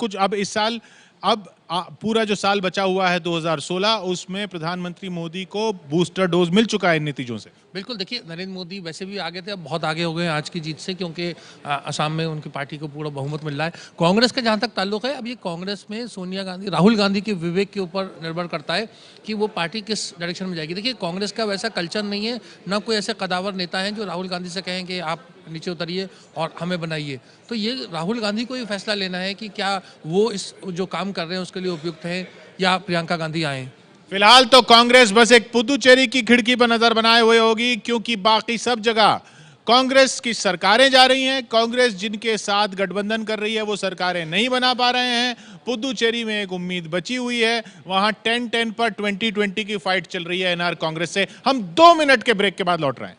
पूरा जो साल बचा हुआ है 2016, उसमें प्रधानमंत्री मोदी को बूस्टर डोज मिल चुका है इन नतीजों से। बिल्कुल, देखिए नरेंद्र मोदी वैसे भी आगे थे, अब बहुत आगे हो गए हैं आज की जीत से, क्योंकि असम में उनकी पार्टी को पूरा बहुमत मिल रहा है। कांग्रेस का जहाँ तक ताल्लुक है, अब ये कांग्रेस में सोनिया गांधी, राहुल गांधी के विवेक के ऊपर निर्भर करता है कि वो पार्टी किस डायरेक्शन में जाएगी। देखिए कांग्रेस का वैसा कल्चर नहीं है, ना कोई ऐसे कदावर नेता हैं जो राहुल गांधी से कहें कि आप नीचे उतरिए और हमें बनाइए। तो ये राहुल गांधी को ये फैसला लेना है कि क्या वो इस जो काम कर रहे हैं उसके लिए उपयुक्त हैं या प्रियंका गांधी आए। फिलहाल तो कांग्रेस बस एक पुदुचेरी की खिड़की पर नजर बनाए हुए होगी, क्योंकि बाकी सब जगह कांग्रेस की सरकारें जा रही हैं। कांग्रेस जिनके साथ गठबंधन कर रही है वो सरकारें नहीं बना पा रहे हैं। पुदुचेरी में एक उम्मीद बची हुई है, वहां 10-10 पर 20-20 की फाइट चल रही है एनआर कांग्रेस से। हम 2 मिनट के ब्रेक के बाद लौट रहे हैं।